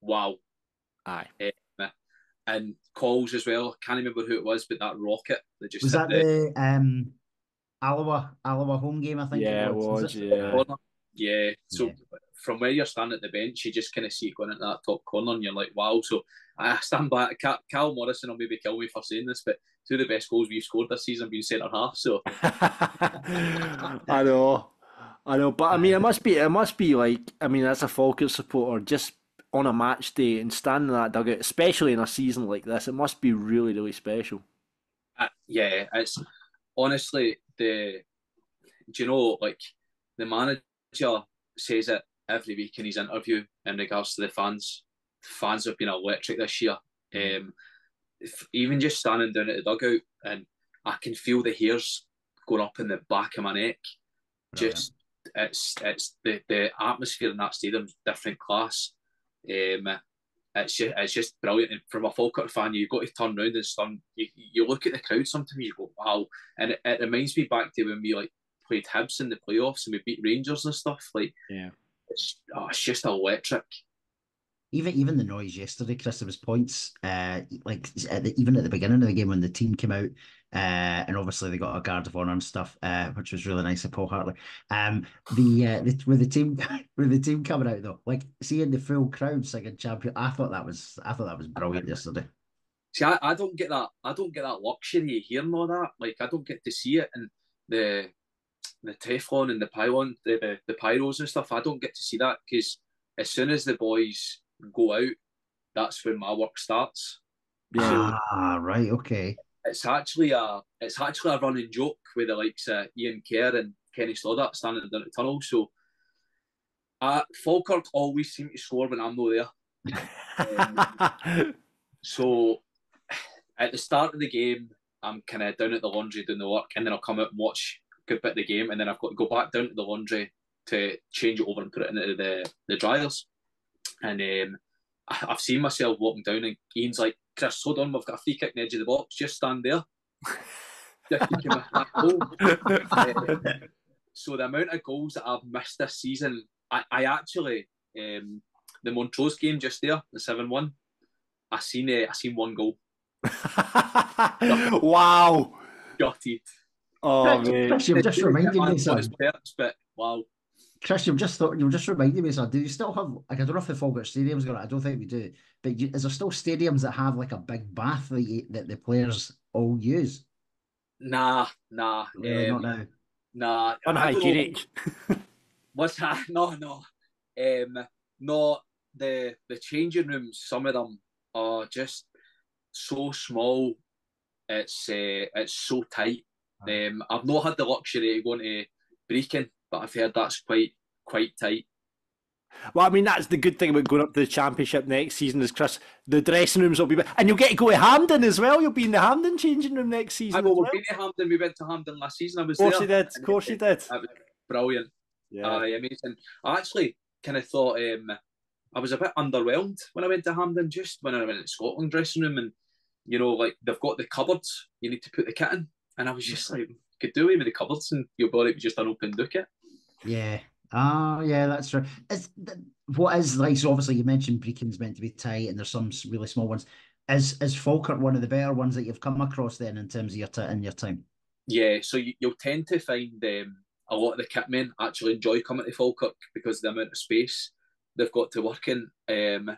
wow. Aye. And calls as well. Can't remember who it was, but that rocket that just was hit that the Alloa home game, I think it was. Yeah. Yeah. So from where you're standing at the bench, you just kind of see it going into that top corner, and you're like, wow. So I stand back. Cal Morrison will maybe kill me for saying this, but two of the best goals we've scored this season have been centre half. So I know, but I mean, it must be like, I mean, as a Falkirk supporter, just on a match day and standing in that dugout, especially in a season like this, it must be really, really special. Yeah, it's honestly the manager says it every week in his interview in regards to the fans. The fans have been electric this year. Even just standing down at the dugout, and I can feel the hairs going up in the back of my neck. Brilliant. Just it's the atmosphere in that stadium's different class. It's just brilliant. And from a Falkirk fan, you've got to turn around and stun. You look at the crowd sometimes, you go, wow. And it reminds me back to when we played Hibs in the playoffs and we beat Rangers and stuff. It's just electric. Even the noise yesterday, Chris, there was points, even at the beginning of the game when the team came out, and obviously they got a guard of honour and stuff, which was really nice of Paul Hartley. With the team coming out though, like seeing the full crowd singing champion, I thought that was brilliant yesterday. See, I don't get that. I don't get that luxury of hearing all that. Like, I don't get to see it in the Teflon and the pylon, the pyros and stuff. I don't get to see that because as soon as the boys go out, that's when my work starts. Right, okay. It's actually a running joke with the likes of Ian Kerr and Kenny Stoddart standing down the tunnel. So Falkirk always seem to score when I'm not there. So at the start of the game, I'm kind of down at the laundry doing the work, and then I'll come out and watch a good bit of the game, and then I've got to go back down to the laundry to change it over and put it into the dryers. And I've seen myself walking down, and Ian's like, Chris, hold on, we've got a free kick in the edge of the box, just stand there. So the amount of goals that I've missed this season, I actually, the Montrose game just there, the 7-1, I seen one goal. Wow. Gutted. Oh, man. Chris, you've just reminded me of something. But wow. Chris, you've just reminded me of something. Do you still have, like, I don't know if the Falkirk Stadium's got it, I don't think we do, but is there still stadiums that have like a big bath that the players all use? Nah. Really, not now. Nah. Unhygienic. What's that? No. No, the changing rooms, some of them are just so small. It's so tight. I've not had the luxury of going to Brecon, but I've heard that's quite tight. Well, I mean, that's the good thing about going up to the Championship next season is, Chris, the dressing rooms will be... And you'll get to go to Hampden as well. You'll be in the Hampden changing room next season. We've been to Hampden. We went to Hampden last season. I was there. Of course you did. That was brilliant. Yeah. Amazing. I actually kind of thought I was a bit underwhelmed when I went to Hampden, just when I went to the Scotland dressing room, and, like, they've got the cupboards you need to put the kit in. And I was just like, could do away with the cupboards and your body was just an open ducket. Yeah. Yeah, that's true. What is like? So obviously you mentioned Breacon's meant to be tight, and there's some really small ones. Is Falkirk one of the better ones that you've come across then in terms of your time? Yeah, so you'll tend to find a lot of the kitmen actually enjoy coming to Falkirk because of the amount of space they've got to work in. To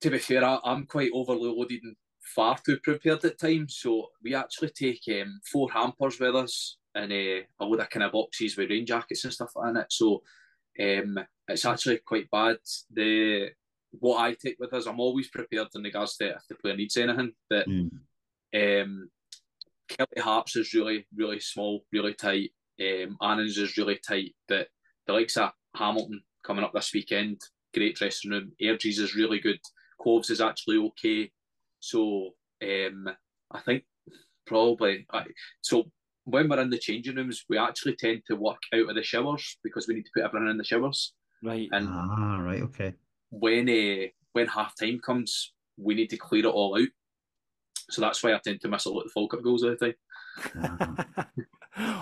be fair, I'm quite overloaded and far too prepared at times, so we actually take 4 hampers with us and a load of kind of boxes with rain jackets and stuff in it. So it's actually quite bad. What I take with us, I'm always prepared in regards to if the player needs anything. But Kelly Harps is really, really small, really tight. Annan's is really tight. But the likes of Hamilton coming up this weekend, great dressing room. Airdrie's is really good. Cove's is actually okay. So I think probably... So when we're in the changing rooms, we actually tend to work out of the showers because we need to put everything in the showers. Right. And right, okay. when half time comes, we need to clear it all out. So that's why I tend to miss a lot of the Falkirk goals all the time.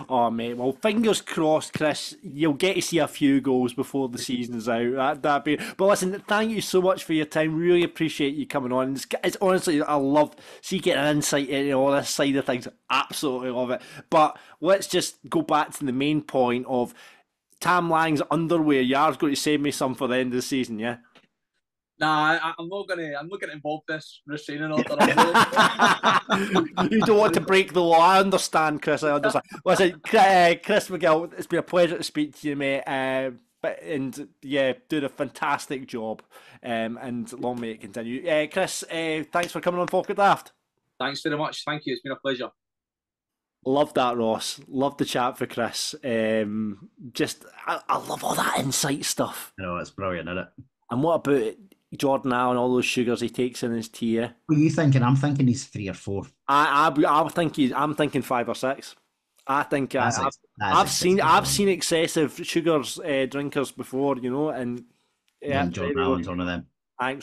Oh, mate. Well, fingers crossed, Chris. You'll get to see a few goals before the season's out. That'd be. But listen, thank you so much for your time. Really appreciate you coming on. It's honestly, I love getting an insight into all this side of things. Absolutely love it. But let's just go back to the main point of Tam Lang's underwear. You are going to save me some for the end of the season, yeah? Nah, I'm not gonna involve this restraining order. You don't want to break the law. I understand, Chris. I understand. Listen, Chris McGill, it's been a pleasure to speak to you, mate. And yeah, doing a fantastic job. And long may it continue. Chris, thanks for coming on Falkirk Daft. Thanks very much. Thank you. It's been a pleasure. Love that, Ross. Love the chat for Chris. I love all that insight stuff. No, it's brilliant, isn't it? And what about Juggernaut and all those sugars he takes in his tea? What are you thinking? I'm thinking he's 3 or 4. I'm thinking 5 or 6. I think I've seen excessive sugars drinkers before, and yeah, Jordan Allen's one of them. I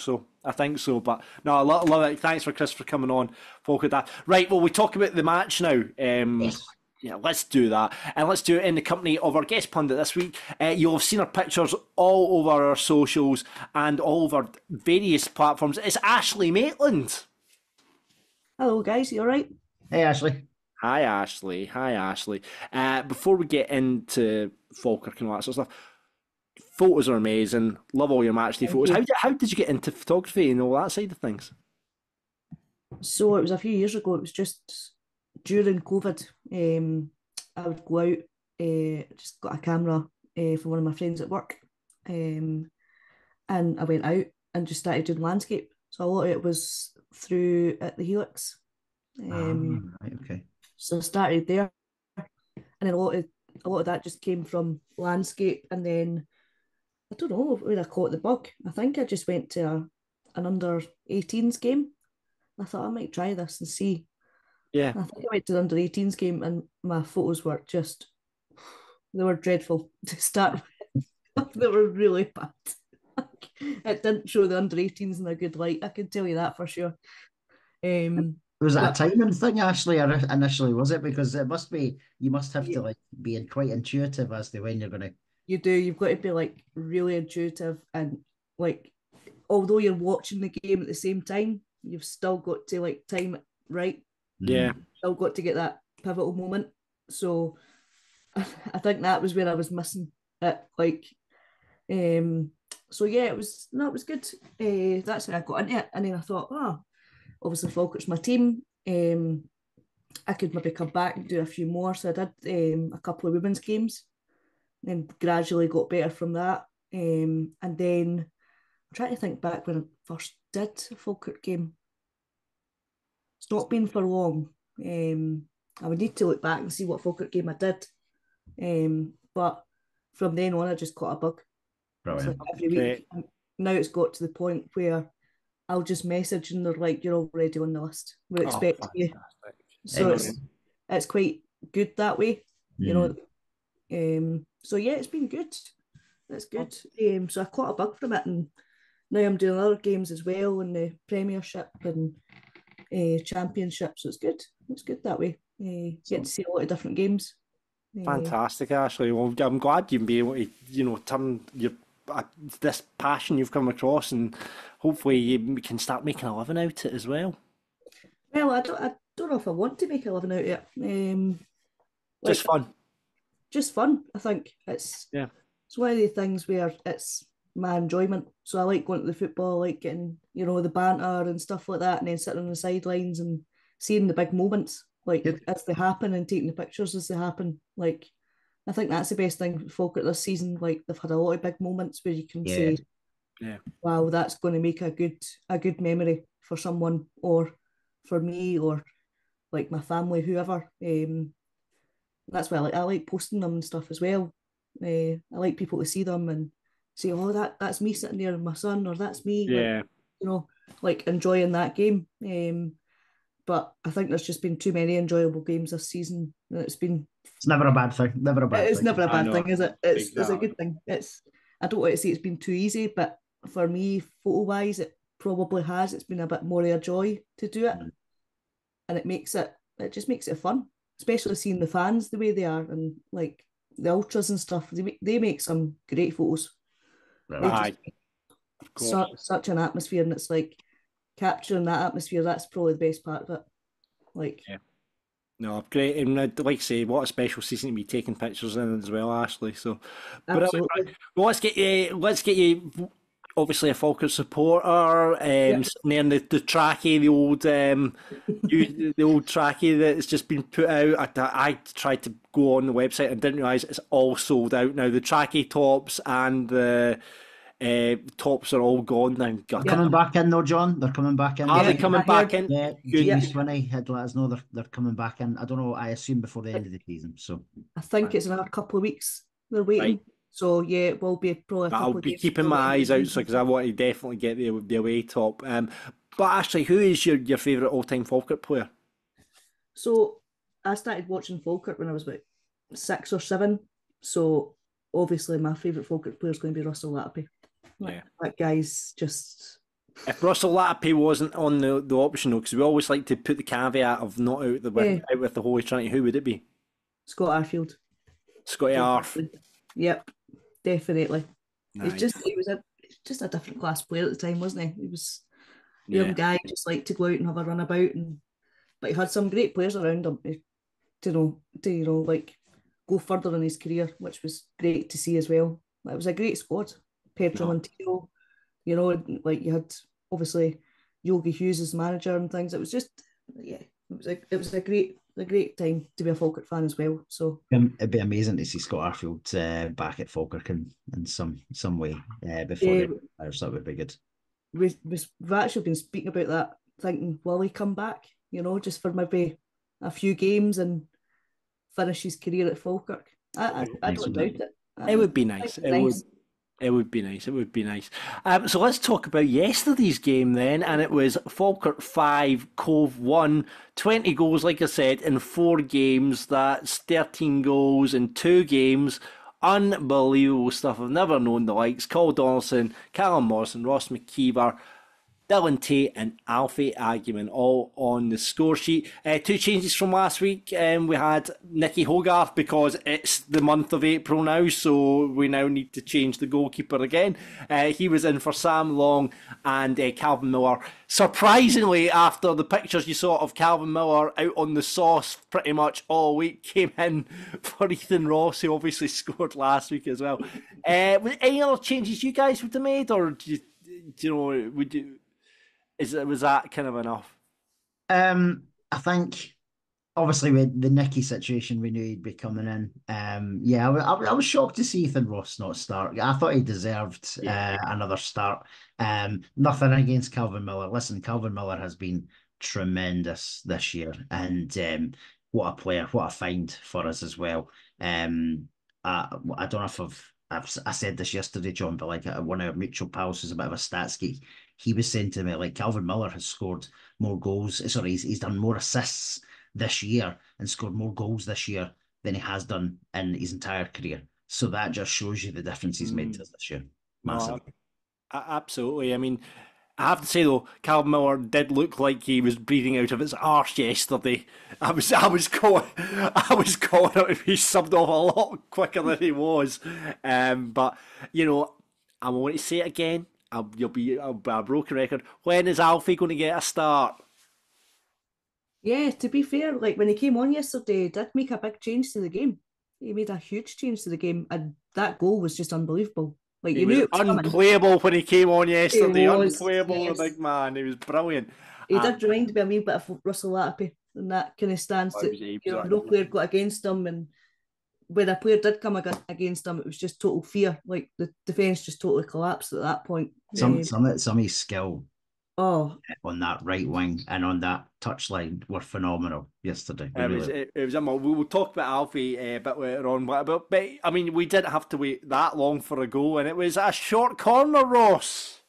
think so. But no, I love it. Thanks for Chris for coming on. Folk that. Right, well, we talk about the match now. Yes. Yeah, let's do that. And let's do it in the company of our guest pundit this week. You'll have seen our pictures all over our socials and all over various platforms. It's Ashleigh Maitland. Hello, guys. You all right? Hey, Ashleigh. Hi, Ashleigh. Before we get into Falkirk and all that sort of stuff, photos are amazing. Love all your match day photos. How did you get into photography and all that side of things? So it was a few years ago. It was just during COVID. I would go out, just got a camera from one of my friends at work, and I went out and just started doing landscape. So a lot of it was through at the Helix. Right, okay. So I started there, and then a lot of that just came from landscape. And then I don't know where I caught the bug. I think I just went to an under 18s game. I thought I might try this and see. Yeah. And I think I went to the under 18s game, and my photos were they were dreadful to start with. They were really bad. It didn't show the under 18s in a good light. I can tell you that for sure. Was it a timing thing, Ashleigh, or initially, was it? Because you must have to be quite intuitive as to when you're going to. You do. You've got to be really intuitive, and although you're watching the game at the same time, you've still got to time it right. Yeah. You've still got to get that pivotal moment. So I think that was where I was missing it. So yeah, it was good. That's when I got into it, and then I thought, obviously Falkirk's my team. I could maybe come back and do a few more. So I did a couple of women's games, then gradually got better from that. And then I'm trying to think back when I first did a Falkirk game. It's not been for long. I would need to look back and see what Falkirk game I did. But from then on, I just caught a bug. Brilliant. Every week. And now it's got to the point where I'll just message and they're like, "You're already on the list. We're expecting you." So it's quite good that way, So yeah, it's been good. It's good. So I caught a bug from it, and now I'm doing other games as well in the Premiership and Championship. So it's good. It's good that way. Get to see a lot of different games. Fantastic, Ashleigh. Well, I'm glad you've been able to, turn this passion you've come across, and hopefully you can start making a living out of it as well. Well, I don't know if I want to make a living out of it. Just fun. Just fun. I think it's one of the things where it's my enjoyment. So I like going to the football, I like getting the banter and stuff like that, and then sitting on the sidelines and seeing the big moments as they happen and taking the pictures as they happen. I think that's the best thing for Falkirk this season. They've had a lot of big moments where you can say, "Wow, that's going to make a good memory for someone, or for me, or my family, whoever." That's why I like posting them and stuff as well. I like people to see them and say, "Oh, that's me sitting there with my son," or "That's me." Yeah. Enjoying that game. but I think there's just been too many enjoyable games this season. It's never a bad thing. Never a bad thing. It's never a bad thing, is it? It's Exactly. a good thing. I don't want to say it's been too easy, but for me, photo wise, it probably has. It's been a bit more of a joy to do it, and it just makes it fun, especially seeing the fans the way they are, and like the ultras and stuff. They make some great photos. Right. Such an atmosphere, and it's like capturing that atmosphere. That's probably the best part of it. Like, No, great, and like I say, what a special season to be taking pictures in as well, Ashleigh. So, absolutely. Well, let's get you. Obviously, a Falkirk supporter, near the trackie, the old the old trackie that's just been put out. I tried to go on the website and didn't realise it's all sold out now. The trackie tops and the tops are all gone now. They're coming back in though, John. They're coming back in. Are they coming back in? Yeah, Jamie Swinney had let us know they're coming back in. I don't know. I assume before the end of the season. So I think it's another couple of weeks they're waiting. Right. So yeah, it will be probably. I'll be keeping my eyes out, because I want to definitely get the away top. But actually, who is your favourite all-time Falkirk player? So I started watching Falkirk when I was about 6 or 7. So obviously, my favourite Falkirk player is going to be Russell Latapy. That guy's just. If Russell Latapy wasn't on the option though, because we always like to put the caveat of not out with the Holy Trinity, who would it be? Scott Arfield. Scotty Arf. Yep, definitely. Nice. He was just a different class player at the time, wasn't he? He was a young guy, just liked to go out and have a run about, but he had some great players around him to like go further in his career, which was great to see as well. It was a great squad. Pedro Montero, like you had obviously Yogi Hughes as manager and things. It was just it was a great time to be a Falkirk fan as well. So it'd be amazing to see Scott Arfield back at Falkirk in some way before that would be good. We've actually been speaking about that, thinking, will he come back? Just for maybe a few games and finish his career at Falkirk. I don't doubt it. It would be nice. It would be nice. So let's talk about yesterday's game then, and it was Falkirk 5, Cove 1, 20 goals, like I said, in 4 games. That's 13 goals in 2 games. Unbelievable stuff. I've never known the likes. Cole Donaldson, Callum Morrison, Ross McKeever, Dylan Tate and Alfie Argument all on the score sheet. 2 changes from last week. We had Nicky Hogarth, because it's the month of April now, so we now need to change the goalkeeper again. He was in for Sam Long, and Calvin Miller, surprisingly, after the pictures you saw of Calvin Miller out on the sauce pretty much all week, came in for Ethan Ross, who obviously scored last week as well. Any other changes you guys would have made, or was that kind of enough? I think obviously with the Nicky situation, we knew he'd be coming in. I was shocked to see Ethan Ross not start. I thought he deserved another start. Nothing against Calvin Miller. Listen, Calvin Miller has been tremendous this year, and what a player, what a find for us as well. I don't know if I said this yesterday, John, but like one of our mutual pals who's a bit of a stats geek, he was saying to me, like, Calvin Miller has scored more goals. Sorry, he's done more assists this year and scored more goals this year than he has done in his entire career. So that just shows you the difference he's made to us this year. Massive. Absolutely. I mean, I have to say though, Calvin Miller did look like he was breathing out of his arse yesterday. I was calling him to be subbed off a lot quicker than he was. But I want to say it again. I'll be a broken record. When is Alfie going to get a start? Yeah, to be fair, like when he came on yesterday, he did make a big change to the game. He made a huge change to the game, and that goal was just unbelievable. Like he was unplayable when he came on yesterday. Unplayable, yes. The big man. He was brilliant. He did remind me a wee bit of Russell Latapy in that kind of stance. No player got against him, and when a player did come against him, it was just total fear. Like the defence just totally collapsed at that point. Some of his skill on that right wing and on that touchline were phenomenal yesterday. It was. We'll talk about Alfie a bit later on, but I mean, we didn't have to wait that long for a goal, and it was a short corner, Ross.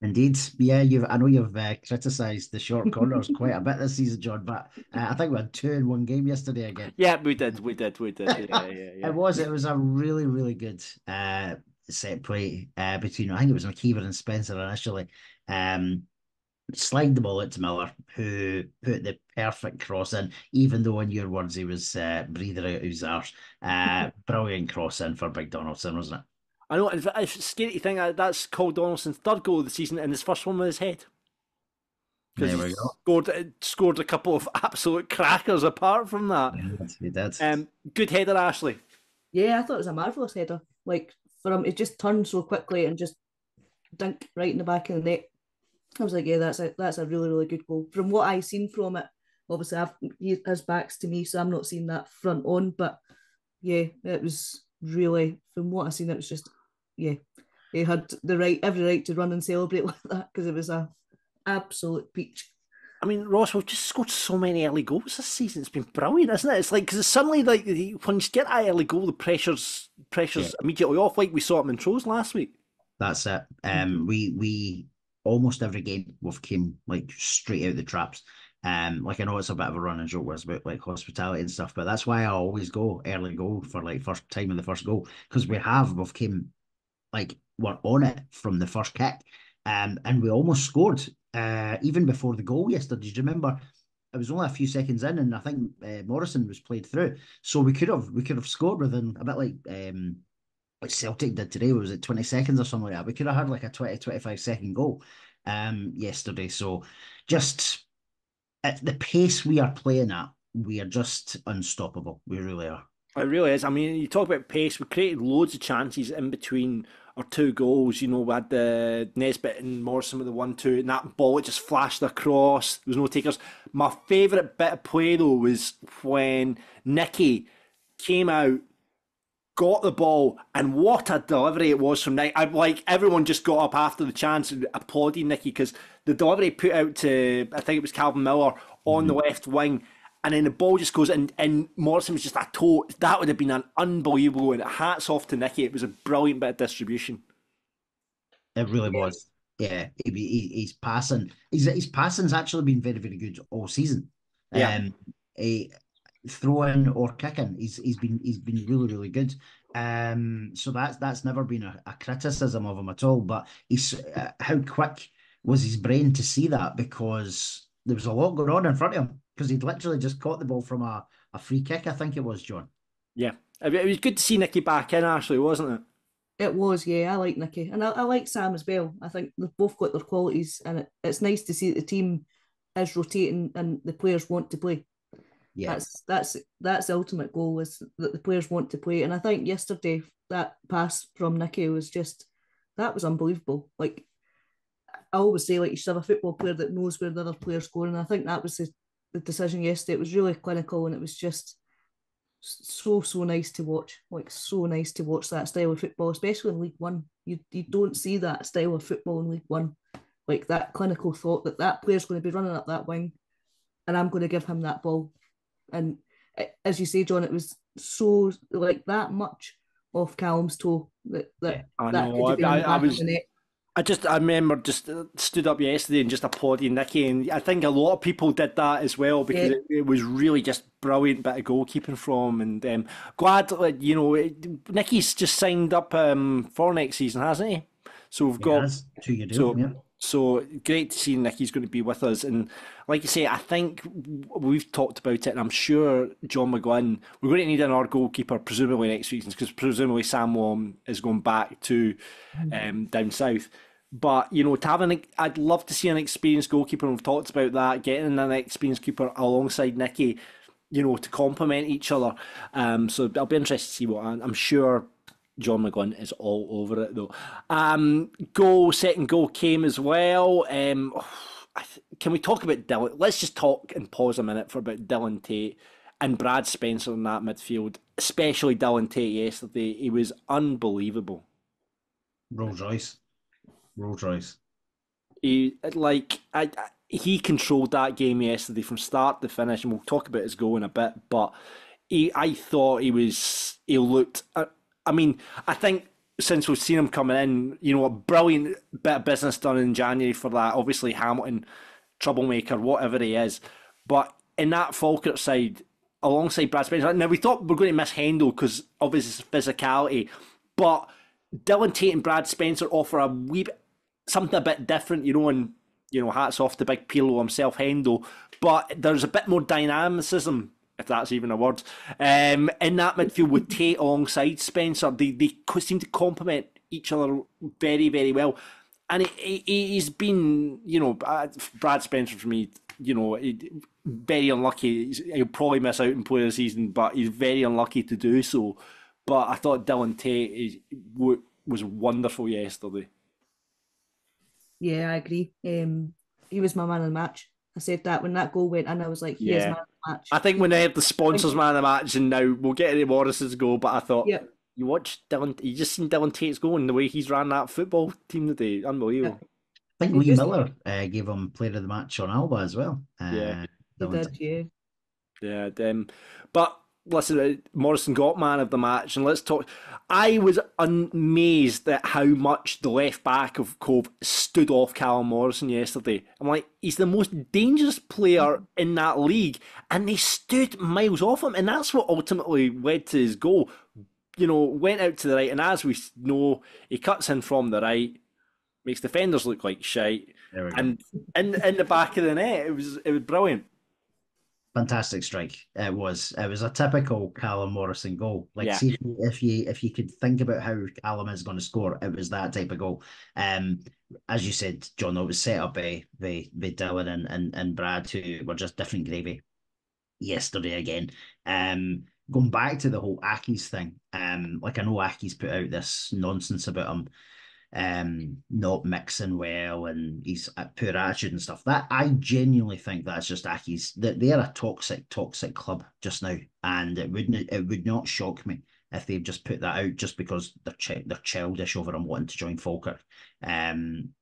Indeed, yeah. I know you've criticised the short corners quite a bit this season, John. But I think we had two in one game yesterday again. Yeah, we did. Yeah. It was a really, really good set play between, I think it was McKeever and Spencer initially. Slide the ball out to Miller, who put the perfect cross in, even though in your words he was breathing out his arse. Brilliant cross in for Big Donaldson, wasn't it? I know, it's scary to think that's Cole Donaldson's third goal of the season and his first one with his head. There we go. Scored a couple of absolute crackers apart from that. He did. Good header, Ashleigh. Yeah, I thought it was a marvellous header. Like, for him, it just turned so quickly and just dink right in the back of the net. I was like, yeah, that's a really, really good goal. From what I seen from it, obviously his back's to me, so I'm not seeing that front on, but yeah, it was really, from what I seen, it was just, yeah, he had every right to run and celebrate like that, because it was a absolute peach. I mean, Ross, we've just scored so many early goals this season. It's been brilliant, isn't it? It's like, because it's suddenly like when you get that early goal, the pressure's immediately off, like we saw at Montrose last week. That's it. We almost every game we've came like straight out the traps. Like I know it's a bit of a running joke was about like hospitality and stuff, but that's why I always go early goal for like first time in the first goal, because we've came like we're on it from the first kick, and we almost scored even before the goal yesterday. Do you remember? It was only a few seconds in, and I think Morrison was played through, so we could have scored within a bit like Celtic did today. Was it 20 seconds or something like that? We could have had like a 20-25 second goal yesterday. So just at the pace we are playing at, we are just unstoppable. We really are. It really is. I mean, you talk about pace. We created loads of chances in between our two goals. You know, we had the Nesbitt and Morrison with the 1-2, and that ball, it just flashed across. There was no takers. My favourite bit of play, though, was when Nicky came out, got the ball, and what a delivery it was from Nicky. Like, everyone just got up after the chance and applauded Nicky, because the delivery put out to, I think it was Calvin Miller on the left wing, and then the ball just goes in, and Morrison was just a toe. That would have been an unbelievable, and hats off to Nicky. It was a brilliant bit of distribution. It really was. Yeah, he's passing. His passing's actually been very, very good all season. Yeah. Throwing or kicking, he's been really, really good. So that's never been a criticism of him at all. But he's how quick was his brain to see that, because there was a lot going on in front of him, because he'd literally just caught the ball from a free kick, I think it was, John. Yeah, it was good to see Nicky back in, Ashleigh, wasn't it? It was, yeah. I like Nicky, and I like Sam as well. I think they've both got their qualities, and it's nice to see that the team is rotating and the players want to play. Yeah, that's the ultimate goal, is that the players want to play. And I think yesterday that pass from Nicky was unbelievable. Like, I always say, like, you should have a football player that knows where the other player's going, and I think that was the decision yesterday. It was really clinical, and it was just so nice to watch. Like, so nice to watch that style of football, especially in League One. You don't see that style of football in League One, like that clinical thought that player's going to be running up that wing, and I'm going to give him that ball. And as you say, John, it was so like that much off Callum's toe that I know. I remember just stood up yesterday and just applauding Nicky, and I think a lot of people did that as well, because it was really just brilliant bit of goalkeeping from, and glad, you know, Nicky's just signed up for next season, hasn't he? So we've got 2 years. So great to see Nicky's going to be with us. And like you say, I think we've talked about it, and I'm sure John McGlynn, we're going to need another goalkeeper presumably next season, because presumably Sam Wom is going back to down south. But, you know, I'd love to see an experienced goalkeeper, and we've talked about that, getting an experienced keeper alongside Nicky, you know, to complement each other. So I'll be interested to see what, I'm sure John McGlynn is all over it, though. Second goal came as well. Can we talk about Dylan? Let's just talk and pause a minute for about Dylan Tate and Brad Spencer in that midfield, especially Dylan Tate yesterday. He was unbelievable. Rolls Royce. He controlled that game yesterday from start to finish, and we'll talk about his goal in a bit, but I thought he looked... I mean, I think since we've seen him coming in, you know, a brilliant bit of business done in January for that. Obviously, Hamilton, troublemaker, whatever he is. But in that Falkirk side, alongside Brad Spencer, now we thought we were going to miss Hendo because of his physicality, but Dylan Tate and Brad Spencer offer a wee bit, something a bit different, you know, and, you know, hats off to Big Pirlo himself, Hendo. But there's a bit more dynamicism, if that's even a word, in that midfield with Tate alongside Spencer. They seem to complement each other very, very well. And he's been, you know, Brad Spencer for me, you know, very unlucky. He'll probably miss out in player of the season, but he's very unlucky to do so. But I thought Dylan Tate was wonderful yesterday. Yeah, I agree. He was my man of the match. I said that when that goal went in, I was like, he is man of the match. I think when they had the sponsors man of the match, and now we'll get into Morrison's goal, but I thought, you watch Dylan, you just seen Dylan Tate's goal and the way he's ran that football team today, unbelievable. I think Lee Miller gave him player of the match on Alba as well. He did, yeah. But listen, Morrison got man of the match, and let's talk. I was amazed at how much the left back of Cove stood off Callum Morrison yesterday. I'm like, he's the most dangerous player in that league, and they stood miles off him, and that's what ultimately led to his goal. You know, went out to the right, and as we know, he cuts in from the right, makes defenders look like shite, and in the back of the net, it was brilliant. Fantastic strike. It was a typical Callum Morrison goal. Like, see if you could think about how Callum is going to score, it was that type of goal. As you said, John, it was set up by Dylan and Brad, who were just different gravy yesterday again. Going back to the whole Aki's thing, like, I know Aki's put out this nonsense about him not mixing well and he's poor attitude and stuff. That I genuinely think that's just Aki's. That they're a toxic club just now, and it would not shock me if they've just put that out just because they're childish over him wanting to join Falkirk.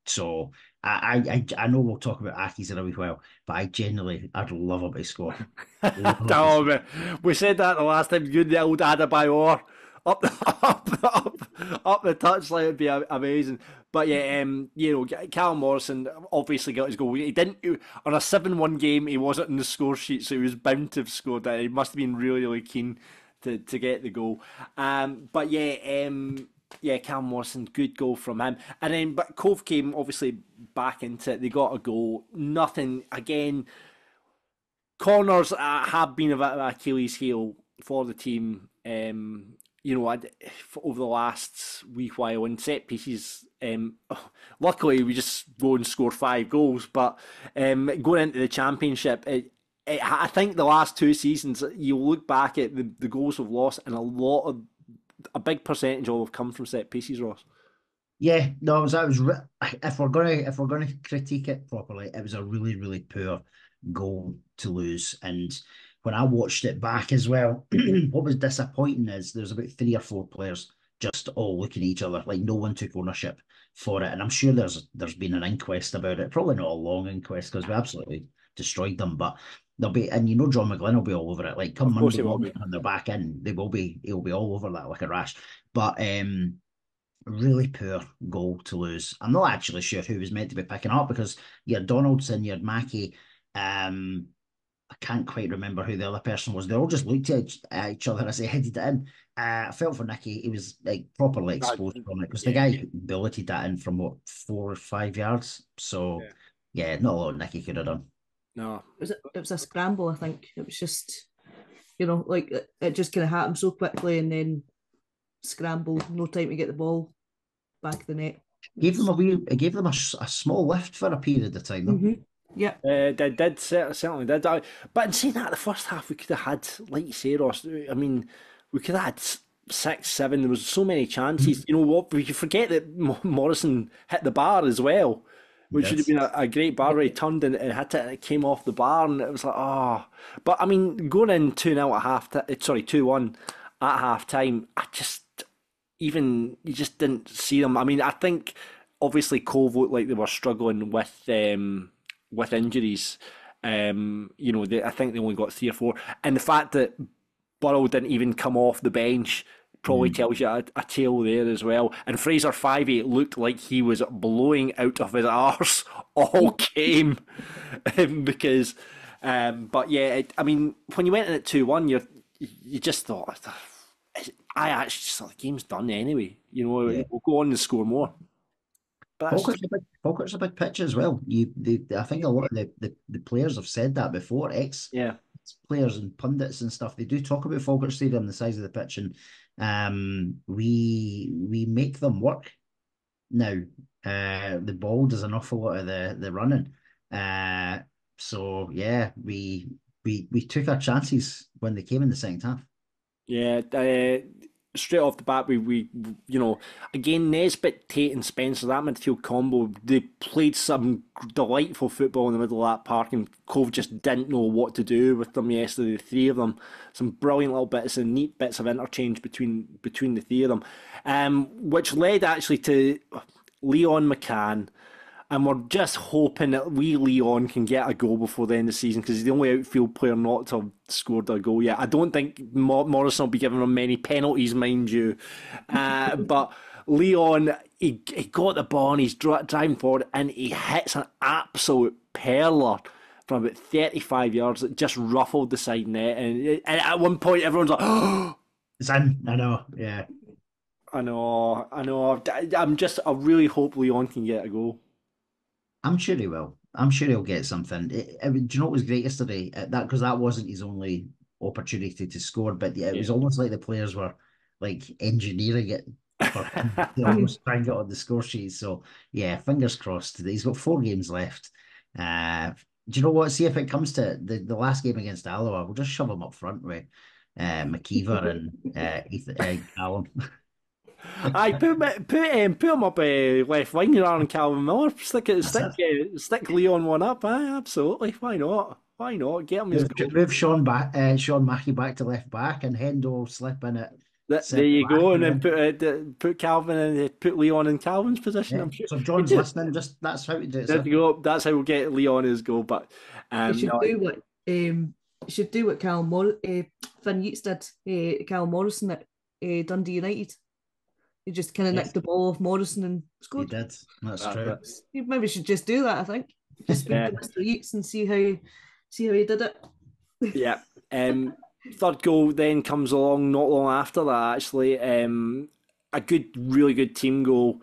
So I know we'll talk about Aki's in a wee while, but I'd love him to score. We said that the last time. You the old Adebayor up the touchline would be amazing. But yeah, you know, Callum Morrison obviously got his goal. He didn't on a 7-1 game. He wasn't in the score sheet, so he was bound to have scored that. He must have been really, really keen to get the goal. But yeah, Callum Morrison, good goal from him. And then, but Cove came obviously back into it. They got a goal. Nothing again. Corners have been a bit of an Achilles heel for the team. You know, over the last wee while, in set pieces, luckily we just go and score 5 goals. But going into the championship, I think the last 2 seasons, you look back at the goals we've lost, and a big percentage of them have come from set pieces, Ross. Yeah, no, if we're gonna critique it properly, it was a really, really poor goal to lose. And when I watched it back as well, what was disappointing is there's about 3 or 4 players just all looking at each other, like no one took ownership for it. And I'm sure there's been an inquest about it, probably not a long inquest because we absolutely destroyed them, but there'll be, and you know, John McGlynn will be all over it. Like, come Monday morning when they're back in, he'll be all over that like a rash. But really poor goal to lose. I'm not actually sure who was meant to be picking up because you had Donaldson, you had Mackie, I can't quite remember who the other person was. They all just looked at each other as they headed it in. I felt for Nicky. He was like properly exposed from it because the guy bulleted that in from 4 or 5 yards. So yeah, not a lot Nicky could have done. No, it was a scramble. I think it was just, you know, like it just kind of happened so quickly, and then scramble, no time to get the ball back of the net. Gave them a small lift for a period of time though. Mm-hmm. Yeah, they certainly did. But in saying that, the first half we could have had, like you say, Ross. I mean, we could have had 6, 7. There was so many chances. You know what? We could forget that Morrison hit the bar as well, which would have been a great bar where he turned and hit it, and it came off the bar, and it was like, oh. But I mean, going in 2-0 at 2-1 at half time, you just didn't see them. I mean, I think obviously Cove looked like they were struggling with injuries. You know, I think they only got 3 or 4, and the fact that Burrell didn't even come off the bench probably tells you a tale there as well. And Fraser 5'8" looked like he was blowing out of his arse all game because, but yeah, I mean, when you went in at 2-1, you just thought, I actually just thought the game's done anyway. We'll go on and score more. Falkirk's a big pitch as well. I think a lot of the players have said that before. Players and pundits and stuff, they do talk about Falkirk Stadium, the size of the pitch, and we make them work now. The ball does an awful lot of the running. So yeah, we took our chances when they came in the second half. Yeah, straight off the bat, we again, Nesbitt, Tate and Spencer, that midfield combo, they played some delightful football in the middle of that park, and Cove just didn't know what to do with them yesterday, the three of them. Some brilliant little bits and neat bits of interchange between the three of them, which led actually to Leon McCann. And we're just hoping that Leon can get a goal before the end of the season, because he's the only outfield player not to have scored a goal yet. I don't think Morrison will be giving him many penalties, mind you. But Leon, he got the ball and he's driving forward and he hits an absolute perler from about 35 yards that just ruffled the side net. And at one point, everyone's like, oh! It's in, I know, yeah. I know. I really hope Leon can get a goal. I'm sure he will. I'm sure he'll get something. Do you know what was great yesterday? Because that wasn't his only opportunity to score, but it was almost like the players were like engineering it for him to almost try and get on the score sheet. So yeah, fingers crossed. He's got 4 games left. Do you know what? See if it comes to the last game against Alloa, we'll just shove him up front with McKeever and Callum. I put him up left wing rather than Calvin Miller. Stick Leon one up. Absolutely. Why not? Get him his goal. Move Sean Mackey back to left back, and Hendo slip in it. There you go, and then put Calvin and put Leon in Calvin's position. Yeah. I'm sure. So John's listening. Just that's how we do it. There you go. That's how we'll get Leon his goal. But you should do what Finn Yeats did. Callum Morrison at Dundee United. He just kind of nicked the ball off Morrison and scored. He did. That's true. You maybe should just do that. I think just speak to Mr. Yeats and see how he did it. Yeah. Third goal then comes along not long after that. Actually, a really good team goal.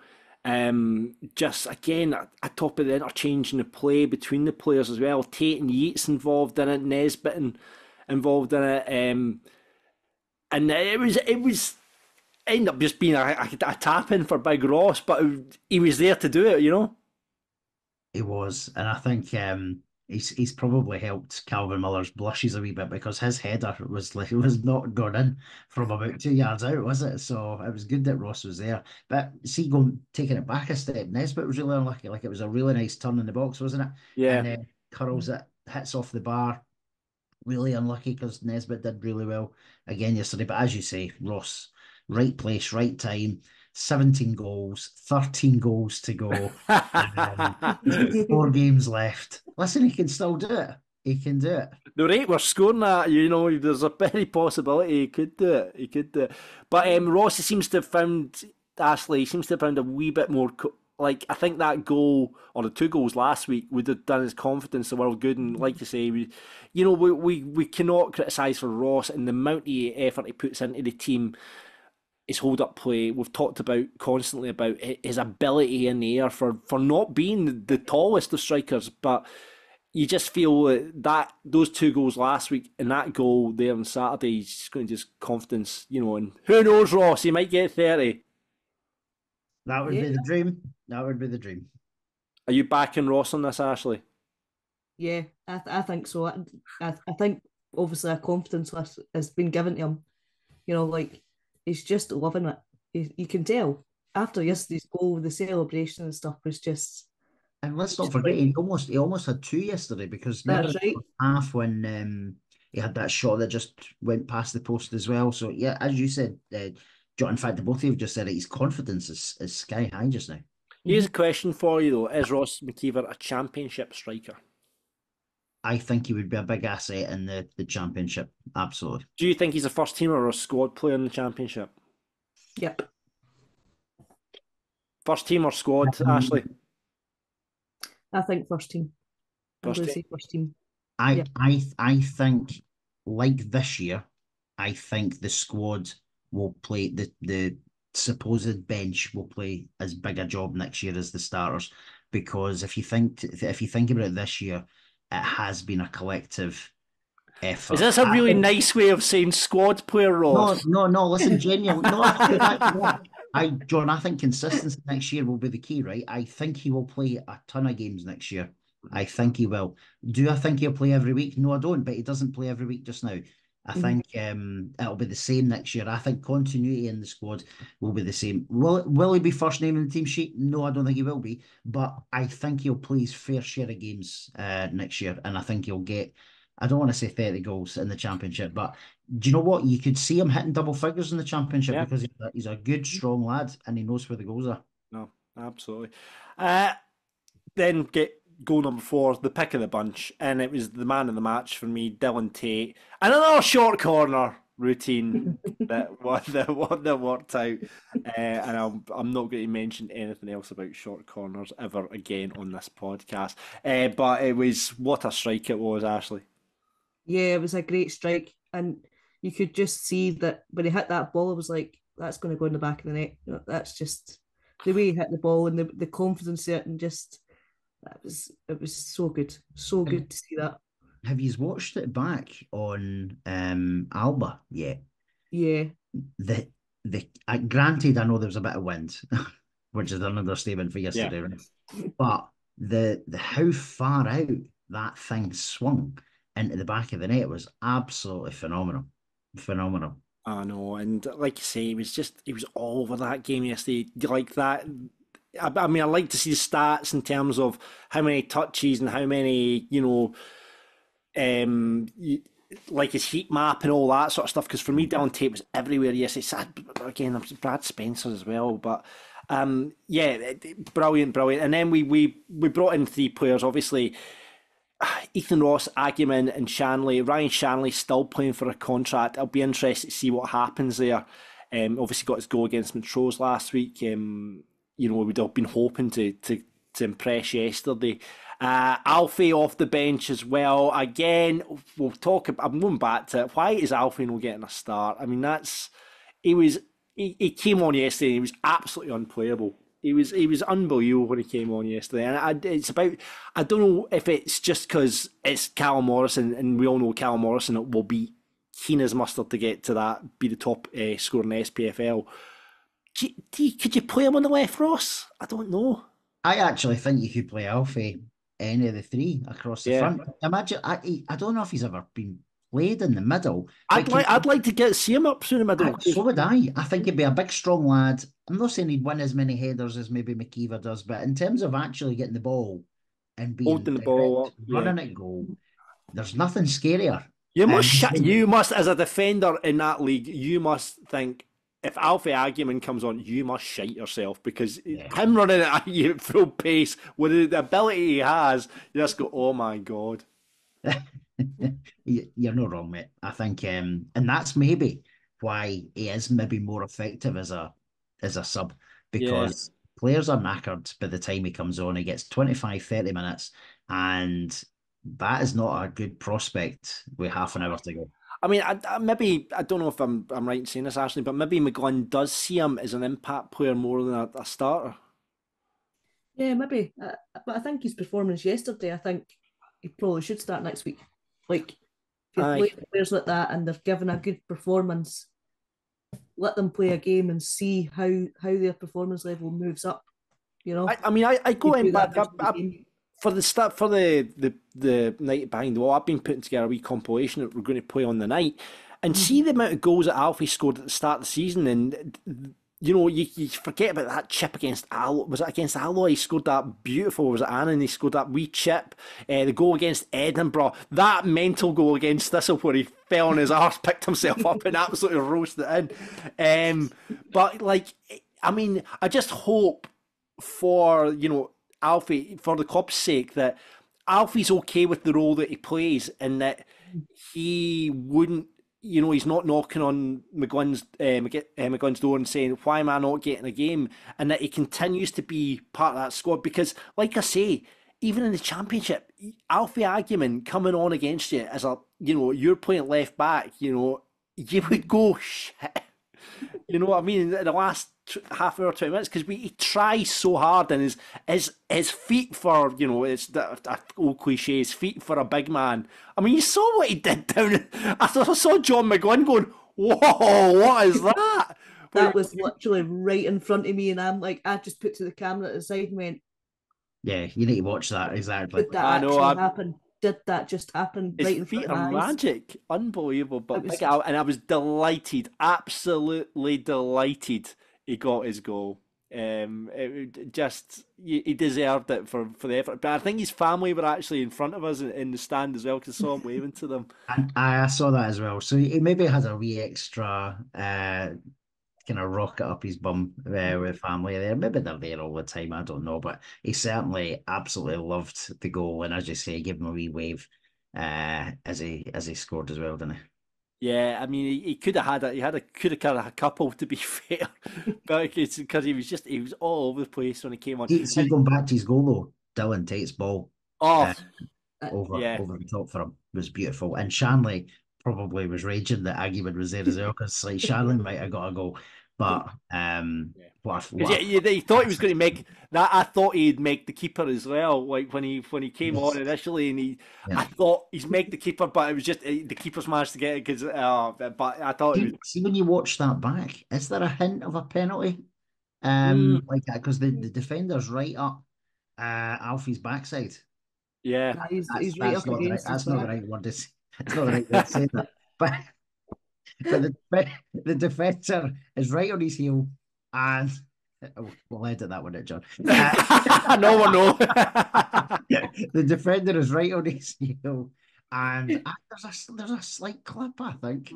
Just again at top of the interchange and the play between the players as well. Tate and Yeats involved in it. Nesbitt involved in it. And it was. Ended up just being a tap in for Big Ross, but he was there to do it, He was, and I think he's probably helped Calvin Miller's blushes a wee bit, because his header was not gone in from about 2 yards out, was it? So it was good that Ross was there. But see, taking it back a step, Nesbitt was really unlucky. Like, it was a really nice turn in the box, wasn't it? Yeah. And then curls it, hits off the bar. Really unlucky, because Nesbitt did really well again yesterday. But as you say, Ross, right place, right time, 17 goals, 13 goals to go, 4 games left. Listen, he can still do it. He can do it. The rate we're scoring at, there's a very possibility he could do it. But Ross seems to have found, Ashleigh seems to have found a wee bit more, I think that goal, or the 2 goals last week, would have done his confidence the world good. And like you say, we cannot criticise for Ross and the amount of effort he puts into the team. His hold-up play, we've talked about constantly about his ability in the air for not being the tallest of strikers, but you just feel that those 2 goals last week and that goal there on Saturday, he's just going to just confidence, and who knows, Ross, he might get 30. That would be the dream. That would be the dream. Are you backing Ross on this, Ashleigh? Yeah, I think so. I think obviously a confidence list has been given to him. He's just loving it. You can tell after yesterday's goal, the celebration and stuff was just. And let's not forget, he almost had 2 yesterday, because that's right. Half when he had that shot that just went past the post as well. So yeah, as you said, John, in fact, the both of you have just said it, his confidence is sky high just now. Here's a question for you though: is Ross McKeever a championship striker? I think he would be a big asset in the championship. Absolutely. Do you think he's a first teamer or a squad player in the championship? Yep. First team or squad, Ashleigh? I think first team. I'm First going to team. say first team. I think, like this year, I think the squad will play, the supposed bench will play as big a job next year as the starters, because if you think about it this year, it has been a collective effort. Is this a really nice way of saying squad player, Ross? No. Listen, genuinely, no. John, I think consistency next year will be the key, right? I think he will play a ton of games next year. I think he will. Do I think he'll play every week? No, I don't. But he doesn't play every week just now. I think it'll be the same next year. I think continuity in the squad will be the same. Will he be first name in the team sheet? No, I don't think he will be. But I think he'll play his fair share of games next year, and I think he'll get, I don't want to say 30 goals in the Championship, but do you know what? You could see him hitting double figures in the Championship because he's a good, strong lad and he knows where the goals are. No, absolutely. Then get goal number 4, the pick of the bunch, and it was the man of the match for me, Dylan Tate. And another short corner routine that worked out. And I'm not going to mention anything else about short corners ever again on this podcast. But it was, what a strike it was, Ashleigh. Yeah, it was a great strike, and you could just see that when he hit that ball, it was like, that's going to go in the back of the net. You know, that's just the way he hit the ball and the confidence there, and just it was so good to see that. Have you watched it back on Alba yet? Yeah. Granted, I know there was a bit of wind, which is an understatement for yesterday, right? But the how far out that thing swung into the back of the net was absolutely phenomenal. I know, and like you say, he was all over that game yesterday. Like that. I mean, I like to see the stats in terms of how many touches and how many, like his heat map and all that sort of stuff. Because for me, Dylan Tate was everywhere yesterday. Again, Brad Spencer as well, but brilliant. And then we brought in 3 players, obviously. Ethan Ross, Agyeman and Shanley. Ryan Shanley still playing for a contract. I'll be interested to see what happens there. Obviously got his goal against Montrose last week. We'd all been hoping to impress yesterday. Alfie off the bench as well. Again, I'm going back to it. Why is Alfie not getting a start? I mean, he came on yesterday and he was absolutely unplayable. He was unbelievable when he came on yesterday, and I don't know if it's just because it's Callum Morrison, and we all know Callum Morrison will be keen as mustard to get to that, be the top scorer in the SPFL. Could you play him on the left, Ross? I don't know. I actually think you could play Alfie any of the 3 across the front. Imagine, I don't know if he's ever been played in the middle. I'd like to see him up through the middle. So would I. I think he'd be a big, strong lad. I'm not saying he'd win as many headers as maybe McKeever does, but in terms of actually getting the ball and being holding the ball up, running at goal, there's nothing scarier. You must, as a defender in that league, you must think, if Alfie Agyeman comes on, you must shite yourself, because him running at you at full pace with the ability he has, you just go, oh my God. You're not wrong, mate. I think, and that's maybe why he is maybe more effective as a sub, because players are knackered by the time he comes on. He gets 25-30 minutes, and that is not a good prospect with half an hour to go. I mean, I don't know if I'm right in saying this, Ashley, but maybe McGill does see him as an impact player more than a starter. Yeah, maybe. But I think his performance yesterday, I think he probably should start next week. Like, if you play players like that and they're given a good performance, let them play a game and see how their performance level moves up. I go in back for the night behind the wall. I've been putting together a wee compilation that we're going to play on the night, and see the amount of goals that Alfie scored at the start of the season, and you forget about that chip against Alloy. Was it against Alloy? He scored that beautiful. Was it Annan? He scored that wee chip. The goal against Edinburgh. That mental goal against Thistle where he fell on his arse, picked himself up and absolutely roasted it in. But I just hope for Alfie, for the club's sake, that Alfie's okay with the role that he plays, and that he wouldn't you know, he's not knocking on McGuinn's door and saying, why am I not getting a game? And that he continues to be part of that squad because, like I say, even in the Championship, Alfie Agyeman coming on against you as a, you know, you're playing left back, you know, you would go, shit. You know what I mean? In the last half hour, 20 minutes, because he tries so hard and his feet for, you know, it's that old cliche, his feet for a big man. I mean, you saw what he did down. I saw John McGuinn going, whoa, what is that? That was literally right in front of me, and I'm like, I just put to the camera at the side and went, yeah, you need to watch that, exactly. Did that actually happen? Did that just happen right in front of my eyes? His feet are magic, unbelievable. But and I was delighted, absolutely delighted he got his goal. He deserved it for the effort. But I think his family were actually in front of us in the stand as well, because I saw him waving to them. And I saw that as well. So he maybe has a wee extra kind of rocket up his bum with family there. Maybe they're there all the time, I don't know. But he certainly absolutely loved the goal, and as you say, give him a wee wave as he scored as well, didn't he? Yeah, I mean, he could have had a couple, to be fair, but it's because he was all over the place when he came on. See, going back to his goal though, Dylan Tate's ball over the top for him was beautiful, and Shanley probably was raging that Agyeman was there as well, because like Shanley might have got a goal, but he thought he was going to make that. I thought he'd make the keeper as well. Like when he came on initially, and I thought he's make the keeper, but it was just the keeper's managed to get it because. But I thought see when you watch that back, is there a hint of a penalty? Like that, because the defender's right up Alfie's backside. Yeah, he's right up against. That's not the right word to say. It's not the right word to say that, but the defender is right on his heel, and we'll edit that one out, John. No one know. The defender is right on his heel, and there's a slight clip, I think.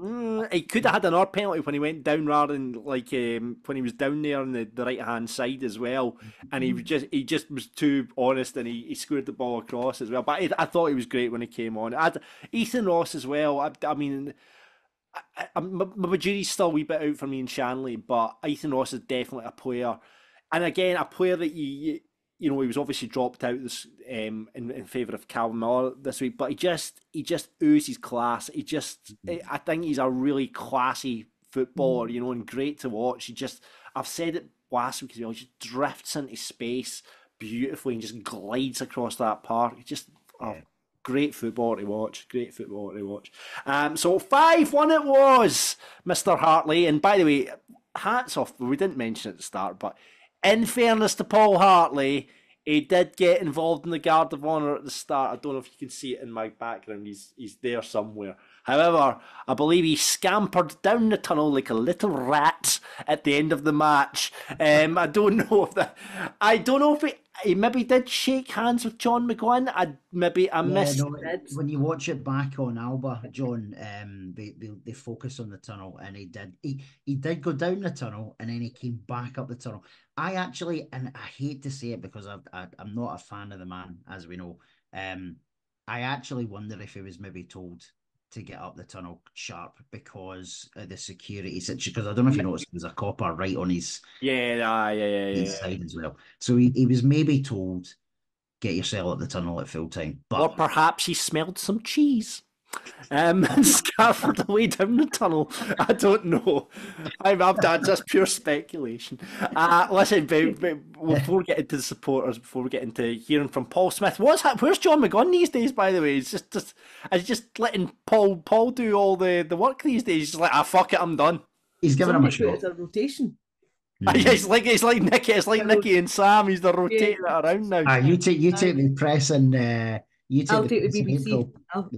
He could have had another penalty when he went down, rather than like when he was down there on the right hand side as well, and he just was too honest, and he scored the ball across as well. But I thought he was great when he came on. Ethan Ross as well. I mean. My jury's still a wee bit out for me and Shanley, but Ethan Ross is definitely a player, and again a player that you know, he was obviously dropped out this in favour of Calvin Miller this week, but he just oozes class. I think he's a really classy footballer, you know, and great to watch. I've said it last week as well, he just drifts into space beautifully and just glides across that park. Great football to watch. So 5-1 it was, Mr. Hartley. And by the way, hats off, we didn't mention at the start, but in fairness to Paul Hartley, he did get involved in the Guard of Honour at the start. I don't know if you can see it in my background. He's there somewhere. However, I believe he scampered down the tunnel like a little rat at the end of the match. I don't know if he maybe did shake hands with John McGuinn. I missed it. When you watch it back on Alba, John, they focus on the tunnel, and he did go down the tunnel, and then he came back up the tunnel. I actually, and I hate to say it because I'm not a fan of the man, as we know. I actually wonder if he was maybe told to get up the tunnel sharp because of the security situation. Because I don't know if you noticed, there's a copper right on his side as well. So he was maybe told, get yourself up the tunnel at full time. Or perhaps he smelled some cheese and scampered away down the tunnel. I don't know. That's just pure speculation. Listen, before we get into the supporters, before we get into hearing from Paul Smith, where's John McGuinn these days, by the way? He's just letting Paul do all the work these days. He's just like, fuck it, I'm done. He's giving him a shot. It's a rotation. Yeah, it's like Nicky. It's like Nicky and Sam. He's the rotating it around now. You take the press and I'll take the BBC. I'll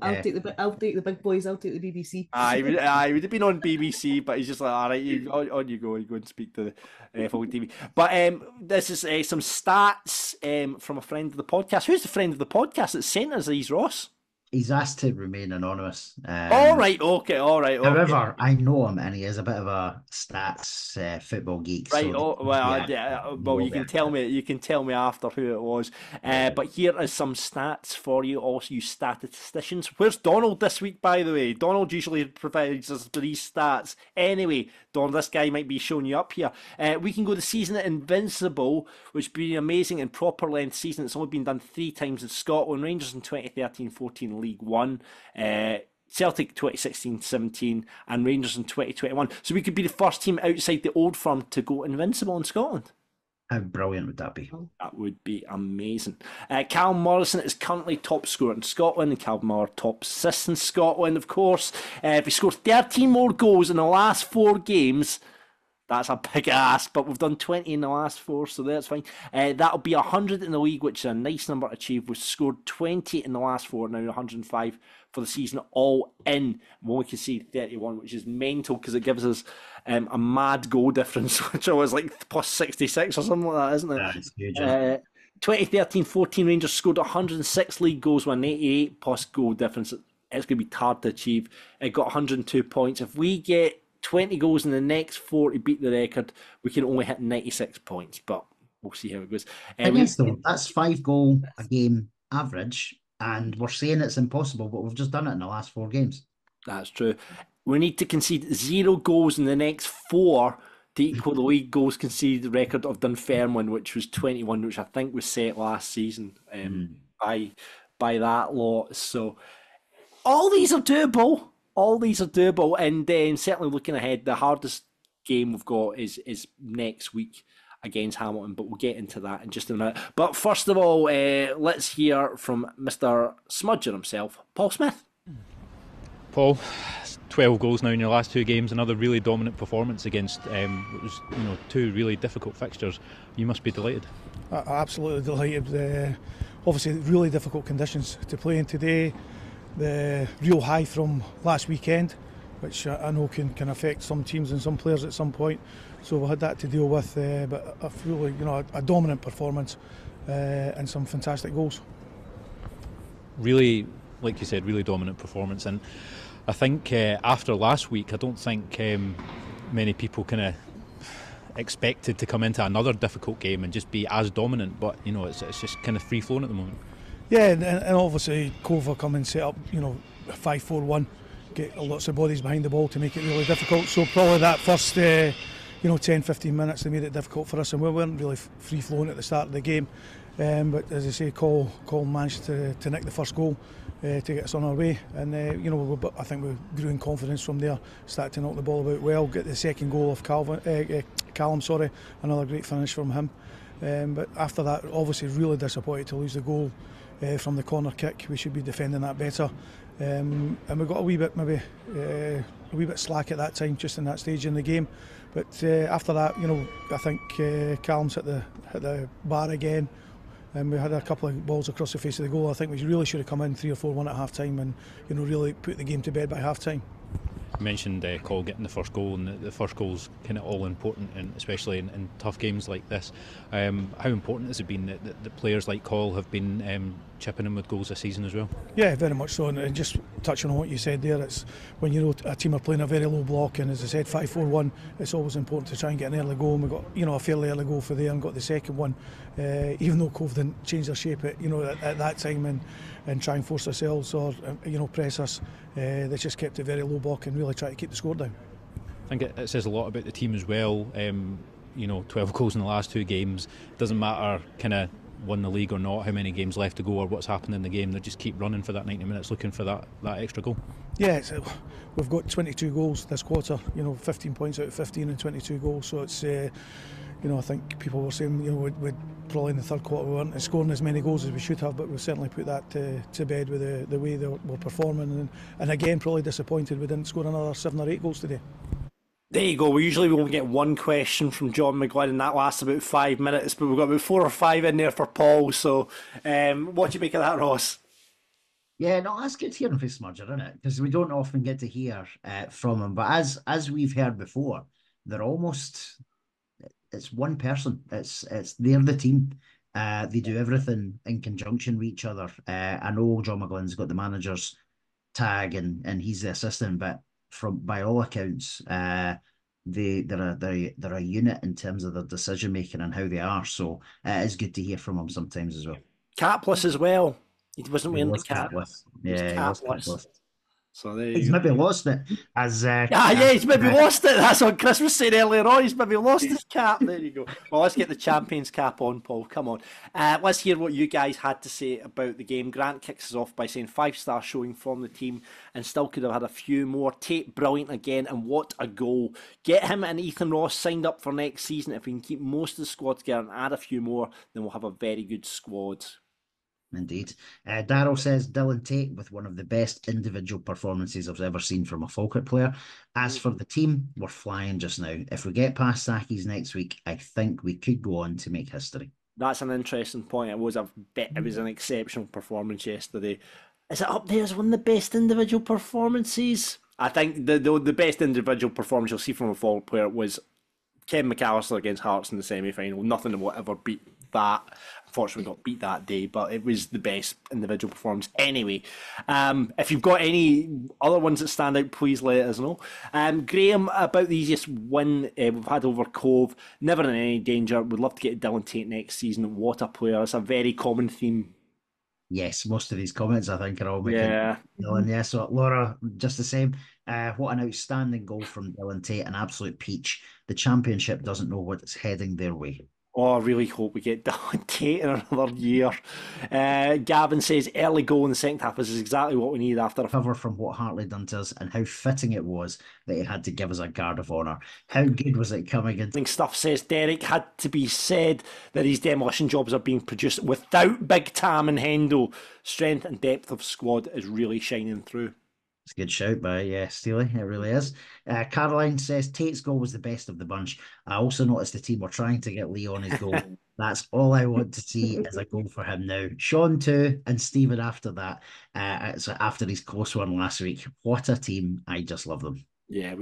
take the big boys. I'll take the BBC. He would have been on BBC, but he's just like, all right, on you go. You go and speak to the Falkirk TV. But this is some stats from a friend of the podcast. Who's the friend of the podcast that sent us these, Ross? He's asked to remain anonymous. All right, okay. However, I know him, and he is a bit of a stats football geek. Right. So Well, you can tell me. You can tell me after who it was. But here is some stats for you, also you statisticians. Where's Donald this week, by the way? Donald usually provides us these stats. Anyway, Donald, this guy might be showing you up here. We can go the season at Invincible, which would be an amazing and proper length season. It's only been done 3 times in Scotland. Rangers in 2013-14 League One. Celtic 2016-17 and Rangers in 2021. So we could be the first team outside the old firm to go invincible in Scotland. How brilliant would that be? That would be amazing. Callum Morrison is currently top scorer in Scotland, and Callum Moore top assist in Scotland, of course. If he scored 13 more goals in the last 4 games, that's a big ask, but we've done 20 in the last 4, so that's fine. That'll be 100 in the league, which is a nice number to achieve. We've scored 20 in the last 4, now 105 for the season all in. We only conceded 31, which is mental because it gives us a mad goal difference, which was like plus 66 or something like that, isn't it? Yeah, it's huge. 2013-14 Rangers scored 106 league goals with an 88 plus goal difference. It's going to be hard to achieve. It got 102 points. If we get 20 goals in the next 4 to beat the record, we can only hit 96 points, but we'll see how it goes. That's 5 goal a game average, and we're saying it's impossible, but we've just done it in the last 4 games. That's true. We need to concede 0 goals in the next 4 to equal the league goals conceded record of Dunfermline, which was 21, which I think was set last season by that lot. So all these are doable. And then certainly looking ahead, the hardest game we've got is next week against Hamilton, but we'll get into that in just a minute. But first of all, let's hear from Mr. Smudger himself, Paul Smith. Paul, 12 goals now in your last 2 games, another really dominant performance against what was 2 really difficult fixtures. You must be delighted. Absolutely delighted. Obviously really difficult conditions to play in today. The real high from last weekend, which I know can affect some teams and some players at some point. So we had that to deal with, but a really, a dominant performance and some fantastic goals. Really, like you said, really dominant performance. And I think after last week, I don't think many people kind of expected to come into another difficult game and just be as dominant. But it's just kind of free flowing at the moment. Yeah, and obviously Cove will come and set up, 5-4-1, get lots of bodies behind the ball to make it really difficult. So probably that first, 10-15 minutes, they made it difficult for us, and we weren't really free flowing at the start of the game. But as I say, Cole managed to nick the first goal to get us on our way, and I think we grew in confidence from there. Started to knock the ball about well. Get the second goal of Callum, another great finish from him. But after that, obviously really disappointed to lose the goal from the corner kick. We should be defending that better, and we got a wee bit slack at that time, just in that stage in the game. But after that, I think Callum's hit the bar again, and we had a couple of balls across the face of the goal. I think we really should have come in 3 or 4-1 at half time, and really put the game to bed by half time. You mentioned Cole getting the first goal, and the first goal's kind of all important, and especially in tough games like this. How important has it been that the players like Cole have been chipping in with goals this season as well? Yeah, very much so. And just touching on what you said there, it's when a team are playing a very low block, and as I said, 5-4-1, it's always important to try and get an early goal. And we got a fairly early goal for there, and got the second one, even though Cove didn't change their shape at that time and try and force ourselves or press us. They just kept it very low block and really tried to keep the score down. I think it says a lot about the team as well. 12 goals in the last 2 games. Doesn't matter kind of won the league or not, how many games left to go or what's happened in the game. They just keep running for that 90 minutes, looking for that extra goal. Yeah, we've got 22 goals this quarter. 15 points out of 15 and 22 goals. So it's I think people were saying we'd probably in the third quarter we weren't scoring as many goals as we should have, but we've certainly put that to bed with the way they were performing, and again probably disappointed we didn't score another 7 or 8 goals today. There you go. We usually only get one question from John McGill, and that lasts about 5 minutes, but we've got about 4 or 5 in there for Paul. So what do you make of that, Ross? Yeah, no, that's good hearing from Smudger, isn't it? Because we don't often get to hear from him, but as we've heard before, they're almost... It's one person. They're the team. They do everything in conjunction with each other. I know John McGlynn's got the manager's tag and he's the assistant, but by all accounts, they're a unit in terms of their decision making and how they are. So it is good to hear from them sometimes as well. Capless as well. He wasn't wearing the cap. Capless. Yeah, he was capless. So there he's maybe lost it as he's maybe lost it. That's what Chris was saying earlier on. He's maybe lost his cap. There you go. Well, let's get the champion's cap on, Paul. Come on. Let's hear what you guys had to say about the game. Grant kicks us off by saying 5-star showing from the team and still could have had a few more. Tate brilliant again, and what a goal. Get him and Ethan Ross signed up for next season. If we can keep most of the squad together and add a few more, then we'll have a very good squad. Indeed. Darryl says Dylan Tate with one of the best individual performances I've ever seen from a Falkirk player. As for the team, we're flying just now. If we get past Saki's next week, I think we could go on to make history. That's an interesting point. It was an exceptional performance yesterday. Is it up there as one of the best individual performances? I think the best individual performance you'll see from a Falkirk player was Ken McAllister against Hearts in the semi-final. Nothing will ever beat that. Unfortunately, got beat that day, but it was the best individual performance anyway. If you've got any other ones that stand out, please let us know. Graham, about the easiest win we've had over Cove, never in any danger. Would love to get Dylan Tate next season. What a player. It's a very common theme. Yes, most of these comments I think are all making Dylan. Yeah, so Laura, just the same. What an outstanding goal from Dylan Tate, an absolute peach. The championship doesn't know what's heading their way. Oh, I really hope we get Dylan Tate in another year. Gavin says early goal in the second half is exactly what we need after a cover from what Hartley done to us, and how fitting it was that he had to give us a guard of honour. How good was it coming in? Stuff says Derek had to be said that these demolition jobs are being produced without Big Tam and Hendo. Strength and depth of squad is really shining through. It's a good shout by Steely, it really is. Caroline says Tate's goal was the best of the bunch. I also noticed the team were trying to get Lee on his goal. That's all I want to see is a goal for him now. Sean too, and Stephen after that, after his close one last week. What a team. I just love them. Yeah,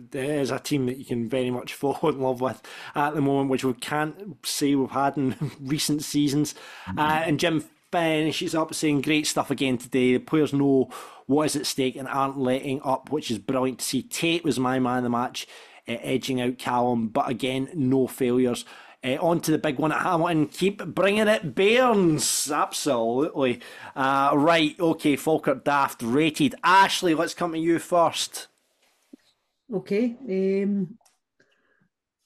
there is a team that you can very much fall in love with at the moment, which we can't say we've had in recent seasons. And Jim finishes up saying great stuff again today. The players know what is at stake and aren't letting up, which is brilliant to see. Tate was my man of the match, edging out Callum, but again, no failures. On to the big one at Hamilton. Keep bringing it, Bairns. Absolutely. Right, okay, Falkirk Daft rated. Ashleigh, let's come to you first. Okay.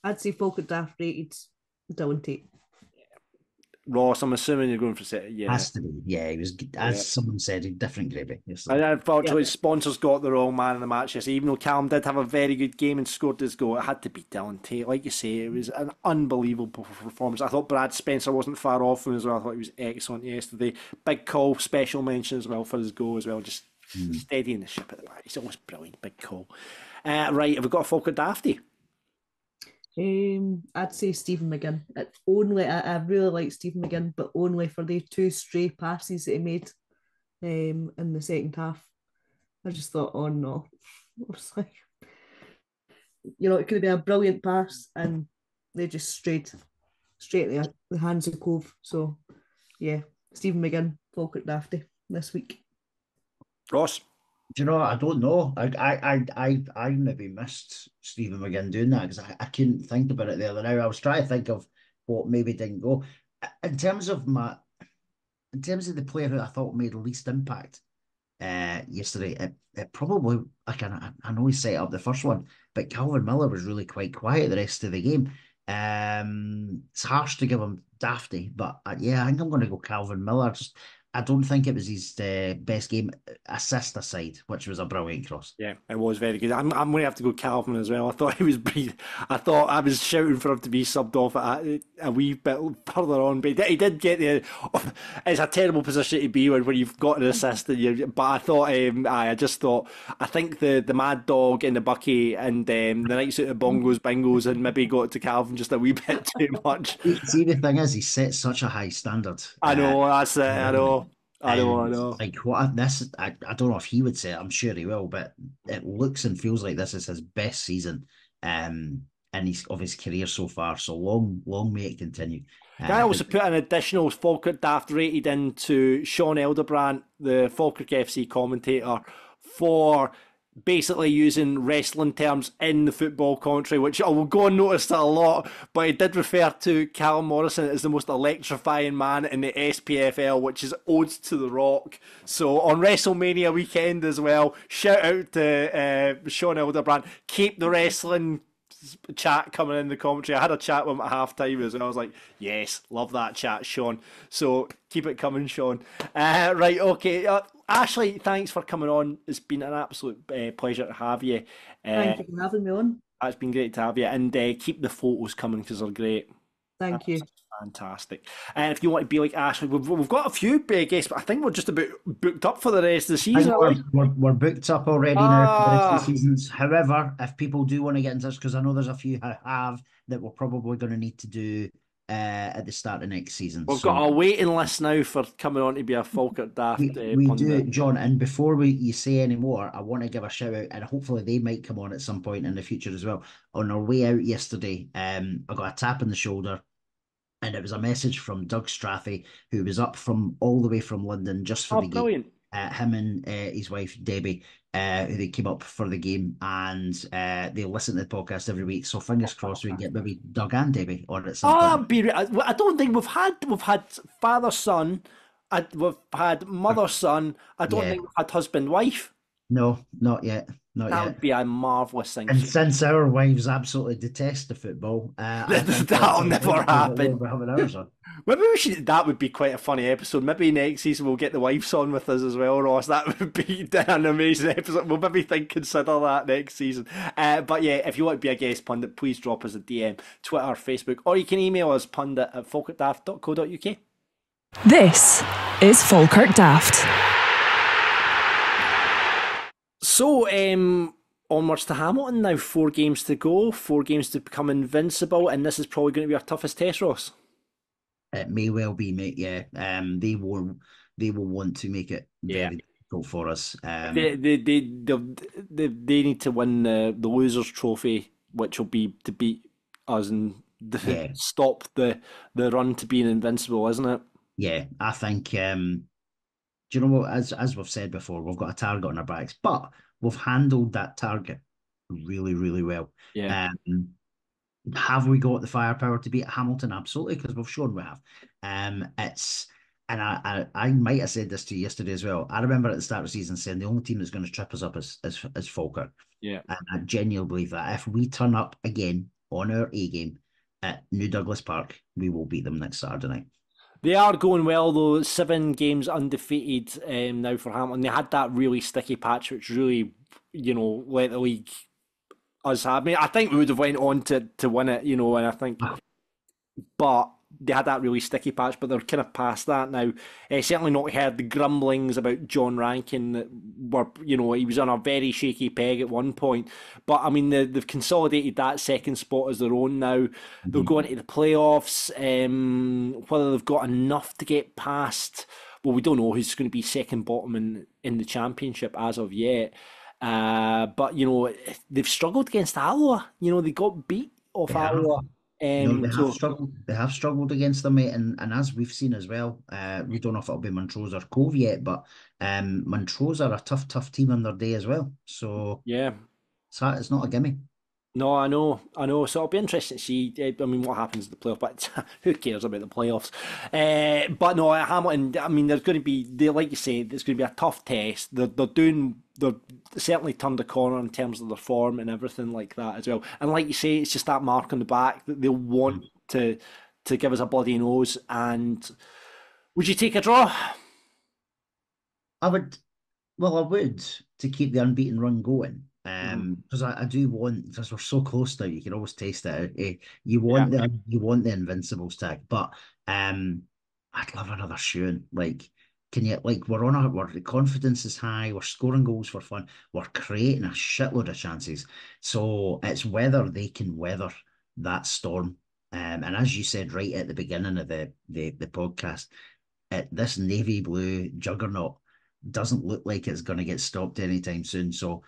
I'd say Falkirk Daft rated Dylan Tate. Ross, I'm assuming you're going for set. Yeah, has to be. Yeah, he was, as someone said, a different gravy. And unfortunately, sponsors got the wrong man in the match. Yes, even though Callum did have a very good game and scored his goal, it had to be Dylan Tate. Like you say, it was an unbelievable performance. I thought Brad Spencer wasn't far off from him as well. I thought he was excellent yesterday. Big Call, special mention as well for his goal as well. Just steadying the ship at the back. He's always brilliant. Big Call. Right, have we got a Falkirk Dafty? I'd say Stephen McGinn. I really like Stephen McGinn, but only for the 2 stray passes that he made in the second half. I just thought, oh no. I was like, it could have been a brilliant pass and they just straight to the hands of Cove. So yeah, Stephen McGinn, Falkirk Dafty this week. Ross? Do you know? I don't know. I maybe missed Stephen McGinn doing that because I couldn't think about it the other night. I was trying to think of what maybe didn't go. In terms of the player who I thought made the least impact yesterday, it probably I know he set up the first one, but Calvin Miller was really quite quiet the rest of the game. It's harsh to give him Dafty, but I think I'm going to go Calvin Miller. I don't think it was his best game, assist aside, which was a brilliant cross. Yeah, it was very good. I'm going to have to go Calvin as well. I thought he was breathing. I thought I was shouting for him to be subbed off a wee bit further on, but he did get there. It's a terrible position to be in when you've got an assist. But I thought, I think the Mad Dog and the Bucky and the nights out of Bongos, Bingos, and maybe got to Calvin just a wee bit too much. See, the thing is, he set such a high standard. I know, that's it, I know. I know. Like I don't know if he would say it. I'm sure he will, but it looks and feels like this is his best season. of his career so far. So long may it continue. Can I also put an additional Falkirk Daft rated into Sean Elderbrandt, the Falkirk FC commentator, for basically using wrestling terms in the football commentary, which I will go and notice that a lot, but he did refer to Callum Morrison as the most electrifying man in the SPFL, which is odes to The Rock. So on WrestleMania weekend as well, shout out to Sean Elderbrandt. Keep the wrestling chat coming in the commentary. I had a chat with him at half time as well. I was like, yes, love that chat, Sean. So keep it coming, Sean. Right, okay. Ashleigh, thanks for coming on. It's been an absolute pleasure to have you. Thank you for having me on. It's been great to have you. And keep the photos coming because they're great. Thank you. Fantastic. And if you want to be like Ashleigh, we've got a few guests, but I think we're just about booked up for the rest of the season. We're booked up already now for the rest of the seasons. However, if people do want to get in touch, because I know there's a few I have that we're probably going to need to do at the start of next season. We've got a waiting list now for coming on to be a Falkirk Daft we do, John, and before you say any more, I want to give a shout out, and hopefully they might come on at some point in the future as well. On our way out yesterday, I got a tap on the shoulder, and it was a message from Doug Straffy, who was up from all the way from London just for the brilliant. game. Him and his wife Debbie, who they came up for the game, and they listen to the podcast every week. So fingers crossed we can get maybe Doug and Debbie on at some point. I don't think we've had father son, we've had mother son. I don't think we've had husband wife. No, not yet. That would be a marvellous thing. And since our wives absolutely detest the football, that'll never happen. Maybe we should. That would be quite a funny episode. Maybe next season we'll get the wives on with us as well, Ross. That would be an amazing episode. We'll maybe consider that next season. But yeah, if you want to be a guest pundit, please drop us a DM, Twitter, Facebook, or you can email us pundit@falkirkdaft.co.uk. This is Falkirk Daft. So, onwards to Hamilton now. 4 games to go, 4 games to become invincible, and this is probably going to be our toughest test, Ross. It may well be, mate. Yeah, they will want to make it very difficult for us. They need to win the losers' trophy, which will be to beat us and stop the run to being invincible, isn't it? Yeah, I think. Do you know what? As we've said before, we've got a target on our backs, but we've handled that target really, really well. Yeah. Have we got the firepower to beat Hamilton? Absolutely, because we've shown we have. I might have said this to you yesterday as well. I remember at the start of the season saying the only team that's going to trip us up is Falkirk. Yeah. And I genuinely believe that if we turn up again on our A game at New Douglas Park, we will beat them next Saturday night. They are going well, though. 7 games undefeated now for Hamilton. They had that really sticky patch, which really, let the league us have. I mean, I think we would have went on to win it, and I think, but they had that really sticky patch, but they're kind of past that now. Certainly not heard the grumblings about John Rankin that were, he was on a very shaky peg at one point. But I mean, they've consolidated that second spot as their own now. Mm-hmm. They'll go into the playoffs. Whether they've got enough to get past, well, we don't know who's going to be second bottom in the championship as of yet. But they've struggled against Alloa. They got beat off Alloa. They have struggled against them, mate, and as we've seen as well, we don't know if it'll be Montrose or Cove yet, but Montrose are a tough team on their day as well. So yeah, it's not a gimme. No, I know. So it'll be interesting to see. I mean, what happens in the playoffs? But who cares about the playoffs? But no, at Hamilton, I mean, there's going to be, like you say, there's going to be a tough test. They've certainly turned the corner in terms of their form and everything like that as well. And like you say, it's just that mark on the back that they'll want to give us a bloody nose. And would you take a draw? I would to keep the unbeaten run going. Because I do want, because we're so close now, you can always taste it. You want the Invincibles tag, but I'd love another shoeing. Like, can you, like, the confidence is high, we're scoring goals for fun, we're creating a shitload of chances. So it's whether they can weather that storm. And as you said right at the beginning of the podcast, this navy blue juggernaut doesn't look like it's going to get stopped anytime soon. So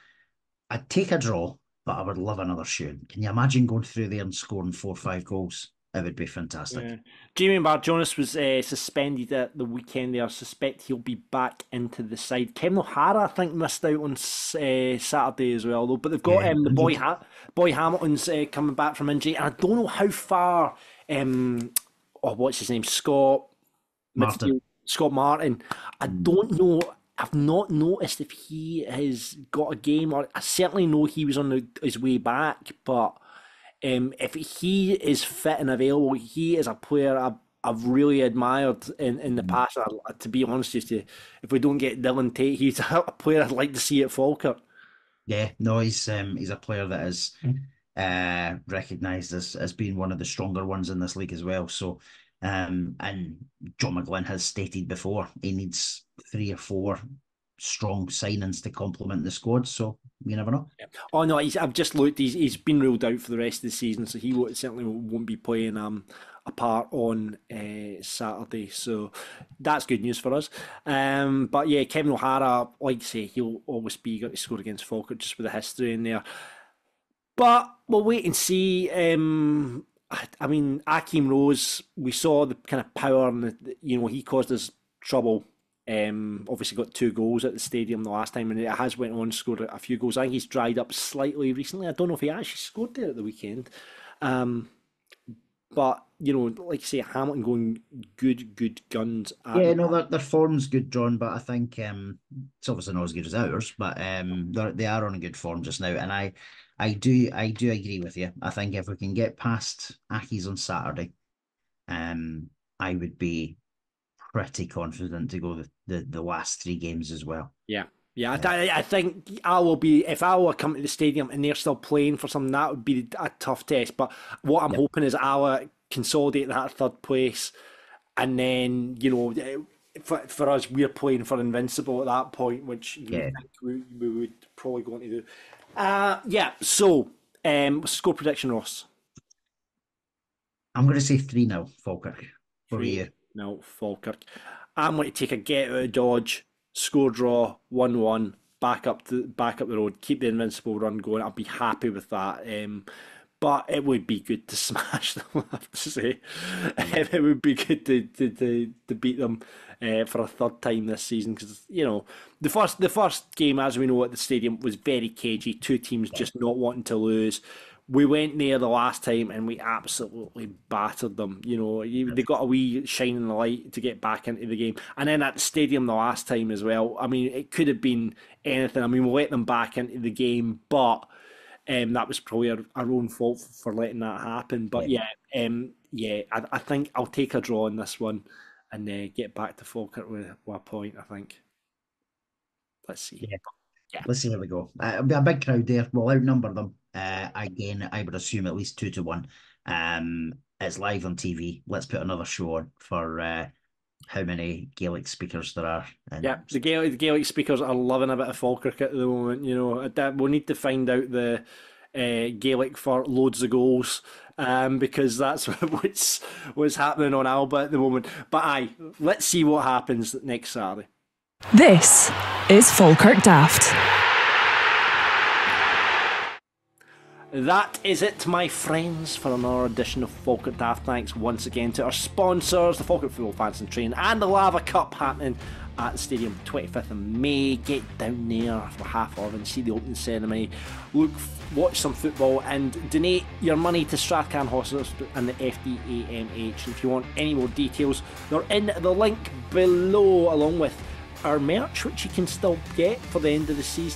I'd take a draw, but I would love another shoot. Can you imagine going through there and scoring 4 or 5 goals? It would be fantastic. Yeah. Jamie Barjonas was suspended at the weekend. I suspect he'll be back into the side. Kevin O'Hara, I think, missed out on Saturday as well, though. But they've got the boy Hamilton's coming back from injury, and I don't know how far. What's his name? Scott Martin. I don't know. I've not noticed if he has got a game, or I certainly know he was on his way back, but. If he is fit and available, he is a player I've really admired in the past. To be honest with you, if we don't get Dylan Tate, he's a player I'd like to see at Falkirk. Yeah, no, he's a player that is recognised as being one of the stronger ones in this league as well. So, and John McGlynn has stated before he needs 3 or 4 strong signings to complement the squad, so you never know. Oh no, I've just looked. He's been ruled out for the rest of the season, so he certainly won't be playing a part on Saturday. So that's good news for us. But yeah, Kevin O'Hara, like I say, he'll always be going to score against Falkirk just with the history in there. But we'll wait and see. I mean, Akeem Rose, we saw the kind of power, and he caused us trouble. Obviously got 2 goals at the stadium the last time, and it has went on, scored a few goals. I think he's dried up slightly recently. I don't know if he actually scored there at the weekend. But like you say, Hamilton going good guns. Their form's good, John, but I think it's obviously not as good as ours, but they are on a good form just now, and I do agree with you. I think if we can get past Aki's on Saturday, I would be pretty confident to go the last 3 games as well. Yeah. I think I will be, if I were come to the stadium and they're still playing for something, that would be a tough test. But what I'm hoping is I will consolidate that 3rd place, and then for us, we're playing for invincible at that point, which I think we would probably go on to do. So score prediction, Ross. I'm going to say 3-0 Falkirk for you. No, Falkirk. I'm going to take a get out of Dodge, score draw, 1-1, back up the road, keep the invincible run going. I'll be happy with that. But it would be good to smash them, I have to say. It would be good to beat them for a 3rd time this season, because the first game, as we know, at the stadium was very cagey. 2 teams just not wanting to lose. We went there the last time and we absolutely battered them. They got a wee shine in the light to get back into the game. And then at the stadium the last time as well, I mean, it could have been anything. I mean, we let them back into the game, but that was probably our own fault for letting that happen. But I think I'll take a draw in this one and get back to Falkirk with a point, I think. Let's see. Yeah. Let's see how we go. It'll be a big crowd there. We'll outnumber them. Again, I would assume at least 2-1. It's live on TV. Let's put another show on for how many Gaelic speakers there are. The Gaelic speakers are loving a bit of Falkirk at the moment. We'll need to find out the Gaelic for loads of goals, because that's what's happening on Alba at the moment. But let's see what happens next Saturday. This is Falkirk Daft. That is it, my friends, for another edition of Falkirk Daft. Thanks once again to our sponsors, the Falkirk Football Fans and Train, and the Lava Cup happening at the stadium 25th of May. Get down there for 11:30, see the opening ceremony, watch some football, and donate your money to Strathcarn Hospital and the FDAMH. And if you want any more details, they're in the link below, along with our merch, which you can still get for the end of the season.